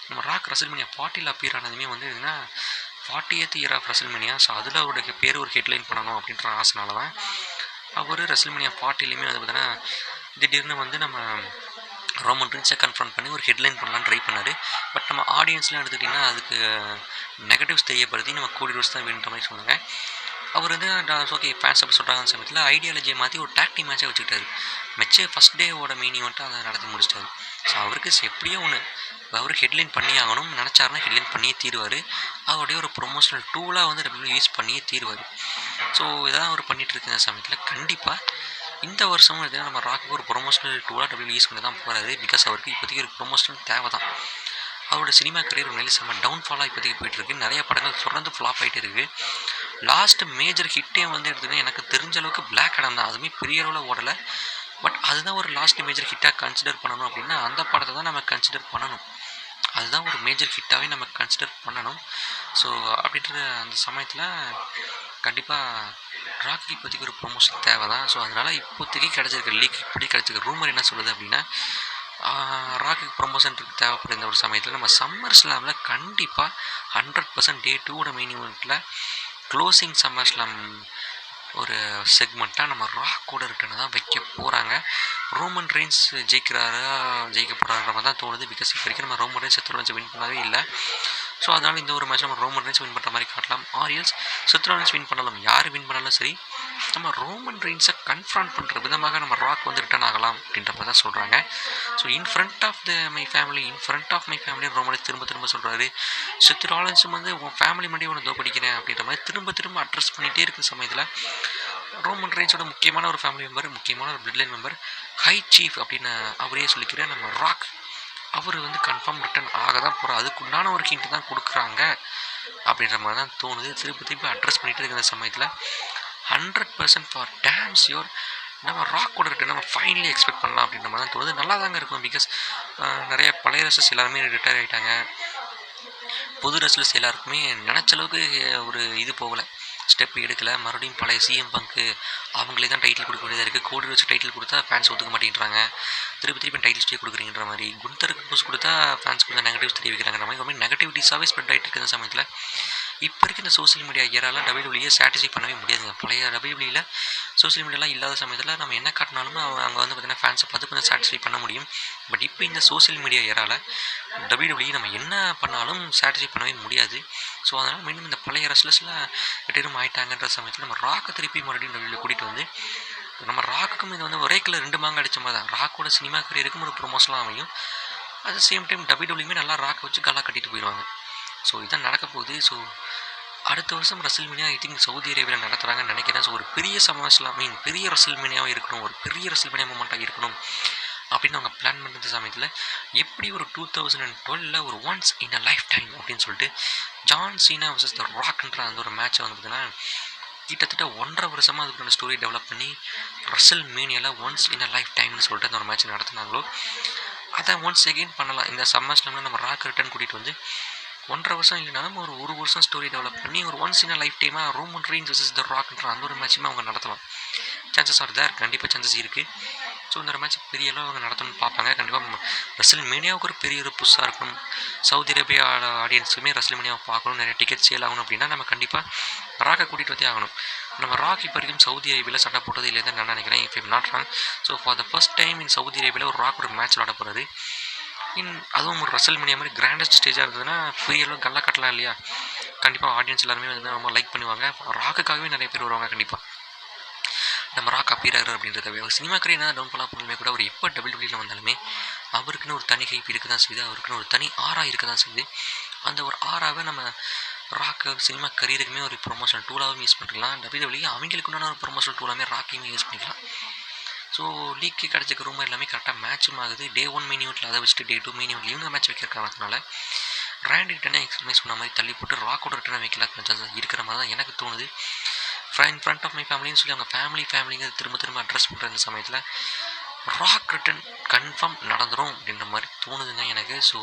[SPEAKER 1] நம்ம ராக் ரெசில்மேனியா 40 அப்பியர் ஆனதுமே வந்து என்னன்னா 40th year of WrestleMania. So அதில் அவருடைய பேர் ஒரு ஹெட்லைன் பண்ணணும் அப்படின்ற ஆசைனால தான் அவர் ரெசில்மேனியா 40லையுமே வந்து பார்த்தீங்கன்னா திடீர்னு வந்து நம்ம ரோமன் ரீன்ஸை கன்ஃபர்ம் பண்ணி ஒரு ஹெட்லைன் பண்ணலான்னு ட்ரை பண்ணார். பட் நம்ம ஆடியன்ஸ்லாம் எடுத்துக்கிட்டிங்கன்னா அதுக்கு நெகட்டிவ்ஸ் தெரியப்படுத்தி நம்ம கோடி ரோஸ் தான் வேணுன்ற மாதிரி சொன்னாங்க. அவர் வந்து ஓகே ஃபேன்ஸ் அப்படி சொல்கிறாங்க சமயத்தில் ஐடியாலஜியை மாற்றி ஒரு டாக்டி மேட்சாக வச்சுக்கிட்டாரு. மெச்சே டேவோட மெயின் ஈவெண்ட்டாக அதை நடத்தி முடிச்சிட்டாரு. ஸோ அவருக்கு எப்படியோ ஒன்று அவர் ஹெட்லைன் பண்ணி ஆகணும் நினச்சாருன்னா ஹெட்லைன் பண்ணியே தீருவார். அவருடைய ஒரு ப்ரொமோஷனல் டூலாக வந்து யூஸ் பண்ணியே தீருவார். ஸோ இதான் அவர் பண்ணிகிட்டு இருக்கிற சமயத்தில் கண்டிப்பாக இந்த வருஷமும் எதுனா நம்ம ராக்கு ஒரு ப்ரொமோஷனல் டூலாக யூஸ் பண்ணி தான் போகிறாரு. பிகாஸ் அவருக்கு இப்போதைக்கு ஒரு ப்ரொமோஷனல் தேவை தான். அவரோட சினிமா கரியர் உண்மையிலே செம்ம டவுன்ஃபாலாக இப்போதைக்கு போயிட்டுருக்கு. நிறைய படங்கள் தொடர்ந்து ஃப்ளாப் ஆகிட்டே இருக்குது. லாஸ்ட் மேஜர் ஹிட்டே வந்து எடுத்துகிட்டா எனக்கு தெரிஞ்ச அளவுக்கு பிளாக் அடம் தான். அதுவுமே பெரிய அளவில் ஓடலை. பட் அதுதான் ஒரு லாஸ்ட் மேஜர் ஹிட்டாக கன்சிடர் பண்ணணும் அப்படின்னா அந்த படத்தை தான் நம்ம கன்சிடர் பண்ணணும். அதுதான் ஒரு மேஜர் ஹிட்டாகவே நம்ம கன்சிடர் பண்ணணும். ஸோ அப்படின்ற அந்த சமயத்தில் கண்டிப்பாக ராக்கி இப்போதைக்கு ஒரு ப்ரொமோஷன் தேவை தான். ஸோ அதனால் இப்போதைக்கு கிடச்சிருக்க லீக் இப்படி கிடச்சிருக்க ரூமர் என்ன சொல்லுது அப்படின்னா ராக்குக்கு ப்ரொமோஷன் தேவைப்படுற ஒரு சமயத்தில் நம்ம சம்மர் ஸ்லாமில் கண்டிப்பாக 100% டே 2 மெயின் ஈவெண்ட்டில் க்ளோசிங் சம்மர் ஸ்லாம் ஒரு செக்மெண்ட்டாக நம்ம ராக்கோட ரிட்டர்னை தான் வைக்க போகிறாங்க. ரோமன் ரெயின்ஸ் ஜெயிக்க போகிறாங்கிற மாதிரி தான் தோணுது. பிகாஸ் இப்போ வரைக்கும் நம்ம ரோமன் ரெயின்ஸ் செத்ரோலன்ஸ் வின் பண்ணவே இல்லை. ஸோ அதனால் இந்த ஒரு மேட்ச் நம்ம ரோமன் ரெயின்ஸ் வின் பண்ணுற மாதிரி காட்டலாம். ஆரியல்ஸ் செத்ரோலன்ஸ் வின் பண்ணலாம். யார் வின் பண்ணாலும் சரி நம்ம ரோமன் ரெயின்ஸை கன்ஃபரண்ட் பண்ணுற விதமாக நம்ம ராக் வந்து ரிட்டர்ன் ஆகலாம் அப்படின்ற மாதிரி தான் சொல்கிறாங்க. So in front of my family ரோமனை திரும்ப சொல்கிறாரு. செத்ரோலன்ஸும் வந்து உன் ஃபேமிலி மட்டும் உன்னை தோப்படிக்கிறேன் அப்படின்ற மாதிரி திரும்ப அட்ரஸ் பண்ணிகிட்டே இருக்கிற சமயத்தில் ரோமன் ரெயின்ஸோட முக்கியமான ஒரு ஃபேமிலி மெம்பர், முக்கியமான ஒரு blood line member, high chief அப்படின்னு அவரே சொல்லிக்கிறேன் நம்ம ராக், அவர் வந்து கன்ஃபார்ம் ரிட்டர்ன் ஆக தான் போகிறார். அதுக்குண்டான ஒரு ஹிண்ட் தான் கொடுக்குறாங்க அப்படின்ற மாதிரி தான் தோணுது. திருப்பி அட்ரஸ் பண்ணிகிட்டு இருக்கிற சமயத்தில் 100% ஃபார் டேம் ஷியோர் நம்ம ராக்கோட ரிட்டர்ன் நம்ம ஃபைனலி எக்ஸ்பெக்ட் பண்ணலாம் அப்படின்ற மாதிரி தான் தோணுது. நல்லா தாங்க இருக்கும். பிகாஸ் நிறைய பழைய ரெஸ்லர்ஸ் எல்லாருமே ரிட்டையர் ஆகிட்டாங்க. புது ரெஸ்லர்ஸ் எல்லாருக்குமே நினச்ச அளவுக்கு ஒரு இது போகலை, ஸ்டெப் எடுக்கலை. மறுபடியும் பழைய சிஎம் பங்கு அவங்களே தான் டைட்டில் கொடுக்க வேண்டியதாக இருக்குது. கோடி வச்சு டைட்டில் கொடுத்தா ஃபேன்ஸ் ஒத்துக்க மாட்டேங்கிறாங்க. திருப்பி டைட்டில்ஸ்டே கொடுக்குறீங்கிற மாதிரி. குந்தருக்கு புதுசு கொடுத்தா ஃபேன்ஸ் கொஞ்சம் நெகட்டிவ்ஸ் தெரிவிக்கிறாங்கிற மாதிரி நெகட்டிவிட்டிஸாகவே ஸ்ப்ரெட் ஆகிட்டு இருக்கிற சமயத்தில் இப்போ இருக்க இந்த சோசியல் மீடியா ஏராலாம் டபிள்யூடபிள்யூ சாட்டிஸ்ஃபை பண்ணவே முடியாதுங்க. பழைய டபிள்யூடபிள்யூல சோசியல் மீடியாலாம் இல்லாத சமயத்தில் நம்ம என்ன காட்டினாலும் அங்கே வந்து பார்த்திங்கன்னா ஃபேன்ஸை பார்த்து கொஞ்சம் சாட்டிஸ்ஃபை பண்ண முடியும். பட் இப்போ இந்த சோசியல் மீடியா ஏரால டபிள்யூடபிள்யூ நம்ம என்ன பண்ணாலும் சாட்டிஸ்ஃபை பண்ணவே முடியாது. ஸோ அதனால் மீண்டும் இந்த பழைய ரெஸ்லர்ஸில் ரிட்டையரும் ஆகிட்டாங்கன்ற சமயத்தில் நம்ம ராக்கை திருப்பி மறுபடியும் டபிள்யூவில் கூட்டிகிட்டு வந்து நம்ம ராக்குக்கும் இது வந்து ஒரே கலர் 2 மாங்க அடித்த மாதிரி தான். ராக்கோட சினிமா கரியருக்கும் ஒரு ப்ரொமோஷனாக அமையும். அட் த சேம் டைம் டபிள்யூடபிள்யூமே நல்லா ராக்கை வச்சு கலா கட்டிட்டு போயிடுவாங்க. ஸோ இதான் நடக்க போகுது. ஸோ அடுத்த வருஷம் ரெசல்மேனியா ஐ திங்க் சவுதி அரேபியாவில் நடத்துகிறாங்கன்னு நினைக்கிறேன். ஸோ ஒரு பெரிய பெரிய ரெசல்மேனியாவும் இருக்கணும், ஒரு பெரிய ரெசல்மேனியா மூமெண்ட்டாக இருக்கணும் அப்படின்னு அவங்க பிளான் பண்ணுற சமயத்தில் எப்படி ஒரு 2012 ஒரு once in a life time அப்படின்னு சொல்லிட்டு ஜான் சீனா வர்சஸ் த ராக்ன்ற அந்த ஒரு மேட்சை வந்து பார்த்தீங்கன்னா கிட்டத்தட்ட 1.5 வருஷமாக அதுக்கான ஸ்டோரி டெவலப் பண்ணி ரெசல்மேனியாவில் ஒன்ஸ் இன் அ லைஃப் டைம்னு சொல்லிட்டு அந்த ஒரு மேட்ச் நடத்தினாங்களோ அதை ஒன்ஸ் எகெயின் பண்ணலாம். இந்த சம்மர் ஸ்லாமில் நம்ம ராக் ரிட்டர்ன் கூட்டிகிட்டு வந்து 1.5 வருஷம் இல்லைனாலும் ஒரு வருஷம் ஸ்டோரி டெவலப் பண்ணி ஒரு ஒன்ஸ் இன் அ லைஃப் டைமாக ரோமன் ரெயின்ஸ் வர்சஸ் த ராக்ன்ற அந்த ஒரு மேட்சுமே அவங்க நடத்தலாம். சான்சஸ் ஆர் தேர், கண்டிப்பாக சான்சஸ் இருக்குது. ஸோ இந்த மேட்ச் பெரிய அளவு அவங்க நடத்தணும்னு பார்ப்பாங்க. கண்டிப்பாக ரெசல்மேனியாவுக்கு ஒரு பெரிய ஒரு புதுசாக இருக்கணும். சவுதி அரேபியா ஆடியன்ஸுமே ரெசல்மேனியாவை பார்க்கணும், நிறைய டிக்கெட் சேல் ஆகணும் அப்படின்னா நம்ம கண்டிப்பாக ராக்கை கூட்டிகிட்டு வந்தே ஆகணும். நம்ம ராக் இப்போ வரைக்கும் சவுதி அரேபியாவில் சண்டை போட்டது இல்லை தான் நான் நினைக்கிறேன், if I'm not wrong. So for the first time in Saudi அரேபியாவில் ஒரு ராக் ஒரு மேட்ச் விளாட போகிறாரு. அதுவும் ஒரு ரெசல்மேனியா மாதிரி கிராண்டஸ்ட் ஸ்டேஜாக இருந்ததுன்னா பெரிய அளவு கல்லா கட்டலாம் இல்லையா. கண்டிப்பாக ஆடியன்ஸ் எல்லாருமே வந்து ரொம்ப லைக் பண்ணுவாங்க. ராக்குக்காகவே நிறைய பேர் வருவாங்க. கண்டிப்பாக நம்ம ராக் அப்பீராரு அப்படின்றத சினிமா கரை என்ன டவுன் பண்ணலாம் போலுமே கூட அவர் எப்போ டபிள்யூடபிள்யூல வந்தாலுமே அவருக்குன்னு ஒரு தனி ஹைப் இருக்க தான் செய்யுது, அவருக்குன்னு ஒரு தனி ஆரா இருக்க தான் செய்யுது. அந்த ஒரு ஆராவை நம்ம ராக்கு சினிமா கரியருக்குமே ஒரு ப்ரொமோஷனல் டூலாகவும் யூஸ் பண்ணிக்கலாம். டபிள்யூடபிள்யூ அவங்களுக்குண்டான ஒரு ப்ரொமோஷனல் டூலாமே ராக்கையுமே யூஸ் பண்ணிக்கலாம். ஸோ லீக்கு கிடச்சிக்க ரூம் எல்லாமே கரெக்டாக மேட்சும் ஆகுது. டே 1 மெயின் ஈவெண்ட்டில் அதை வச்சுட்டு டே 2 மெயின் ஈவெண்ட்டில் இவங்க மேட்ச் வைக்கிறதுனால ரேண்டி ரிட்டனை எக்ஸ்பிளைன் சொன்ன மாதிரி தள்ளி போட்டு ராக்கோட ரிட்டனை வைக்கலாம் சான்சஸ் இருக்கிற மாதிரி தான் எனக்கு தோணுது. ஃப்ரண்ட் ஆஃப் மை ஃபேமிலின்னு சொல்லி அவங்க ஃபேமிலிங்க திரும்ப அட்ரஸ் பண்ணுற இந்த சமயத்தில் ராக் ரிட்டன் கன்ஃபார்ம் நடந்துடும் அப்படின்ற மாதிரி தோணுதுங்க எனக்கு. ஸோ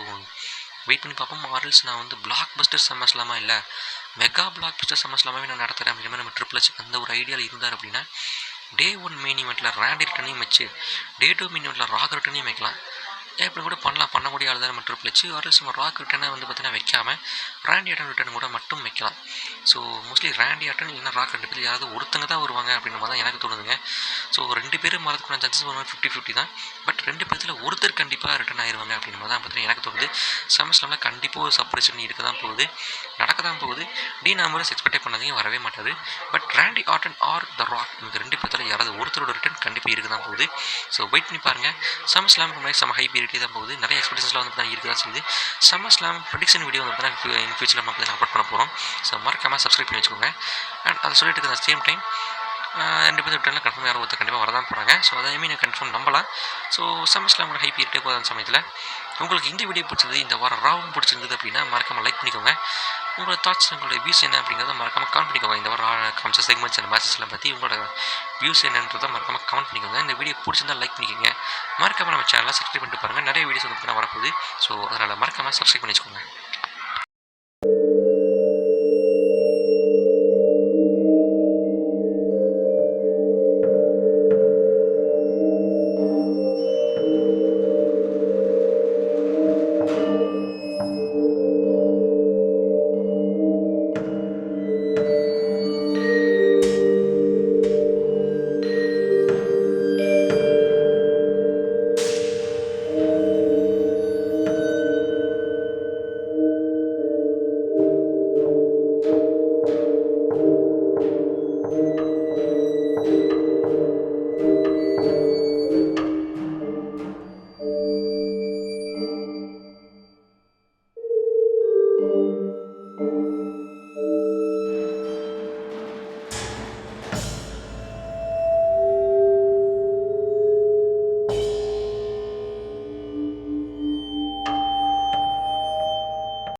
[SPEAKER 1] வெயிட் பண்ணி பார்ப்போம். ஆர்எல்ஸ் நான் வந்து பிளாக் பஸ்டர் சம்மர்ஸ்லாமா இல்லை மெகா பிளாக் பஸ்டர் சம்மர்ஸ்லாமாவே நான் நடத்துகிறேன் அப்படின்ற மாதிரி நம்ம ட்ரிபிள் எச் அந்த ஒரு ஐடியாவில் இருந்தார் அப்படின்னா டே 1 மெயின் ஈவெண்ட்டில் ரேண்டி ரிட்டனையும் வச்சு டே 2 மெயின் ஈவெண்ட்டில் ராக் ரிட்டனையும் வைக்கலாம். இப்படி கூட பண்ணக்கூடிய ஆள் தான் நம்ம ட்ரிபிள் எச். ஆர்எல்ஸ் நம்ம ராக் ரிட்டனை வந்து பார்த்தீங்கன்னா வைக்காமல் ரேண்டி ஆட்டன் ரிட்டன் கூட மட்டும் வைக்கலாம். ஸோ மோஸ்ட்லி ரேண்டி ஆட்டன் இல்லைன்னா ராக் 2 பேர் யாராவது ஒருத்தங்க தான் வருவாங்க அப்படின்ற மாதிரி தான் எனக்கு தோணுதுங்க. ஸோ 2 பேரும் வரதுக்குள்ள சான்சஸ் ஒரு 50-50 தான். பட் 2 பேர்த்தில் ஒருத்தர் கண்டிப்பாக ரிட்டன் ஆயிடுவாங்க அப்படின்ற மாதிரி தான் பார்த்தீங்கன்னா எனக்கு தோணுது. சம்மர்ஸ்லாமில் கண்டிப்பாக ஒரு சப்ரேஷன் இருக்க தான் போகுது, நடக்க தான் போகுது. டீன் ஆம்பரஸ் எக்ஸ்பெக்டே பண்ணாதீங்க, வரவே மாட்டார். But Randy Orton or the Rock இந்த 2 பேர்த்தில் யாராவது ஒருத்தரோட ரிட்டன் கண்டிப்பாக இருக்க தான் போகுது. ஸோ வெயிட் பண்ணி பாருங்கள். சம்மர்ஸ்லாமுக்கு மாதிரி செம்ம ஹைப் இருக்கே தான் போகுது. நிறைய எக்ஸ்பெக்டேஷன்ஸ்லாம் வந்து தான் இருக்குது தான் செய்யுது. சம்மர்ஸ்லாம் ப்ரெடிக்ஷன் வீடியோ வந்து பார்த்தீங்கன்னா இன் ஃபியூச்சரில் நம்ம வந்து அப்லோட் பண்ண போகிறோம். ஸோ மறக்காமல் சப்ஸ்கிரைப் பண்ணி வச்சுக்கோங்க. அண்ட் அதை சொல்லிட்டு இருக்கிற சேம் டைம் 2 பேர் ரிட்டர்னில் கன்ஃபார்ம் யாரும் ஒருத்தர் கண்டிப்பாக வரதான் போகிறாங்க. ஸோ அதையுமே நான் கன்ஃபார்ம் நம்பலாம். ஸோ சம்மர்ஸ்லாமோட ஹைப் இருக்கே போகிற சமயத்தில் உங்களுக்கு இந்த வீடியோ பிடிச்சது, இந்த வாரம் ராவும் பிடிச்சிருந்தது அப்படின்னா மறக்காமல் லைக் பண்ணிக்கோங்க. உங்களோட தாட்ஸ், உங்களோட வியூஸ் என்ன அப்படிங்கிறத மறக்காமல் கமெண்ட் பண்ணிக்கோங்க. இந்த வாரம் காமிச்ச செக்மெண்ட்ஸ் அண்ட் மேட்சஸ்லாம் பற்றி உங்களோட வியூஸ் என்னன்றதை மறக்காமல் கமெண்ட் பண்ணிக்கோங்க. இந்த வீடியோ பிடிச்சிருந்தால் லைக் பண்ணிக்கோங்க. மறக்காமல் நம்ம சேனலை சப்ஸ்கிரைப் பண்ணிட்டு பாருங்கள். நிறைய வீடியோஸ் வந்து வரப்போகுது. ஸோ அதனால் மறக்காமல் சப்ஸ்கிரைப் பண்ணி வச்சுக்கோங்க.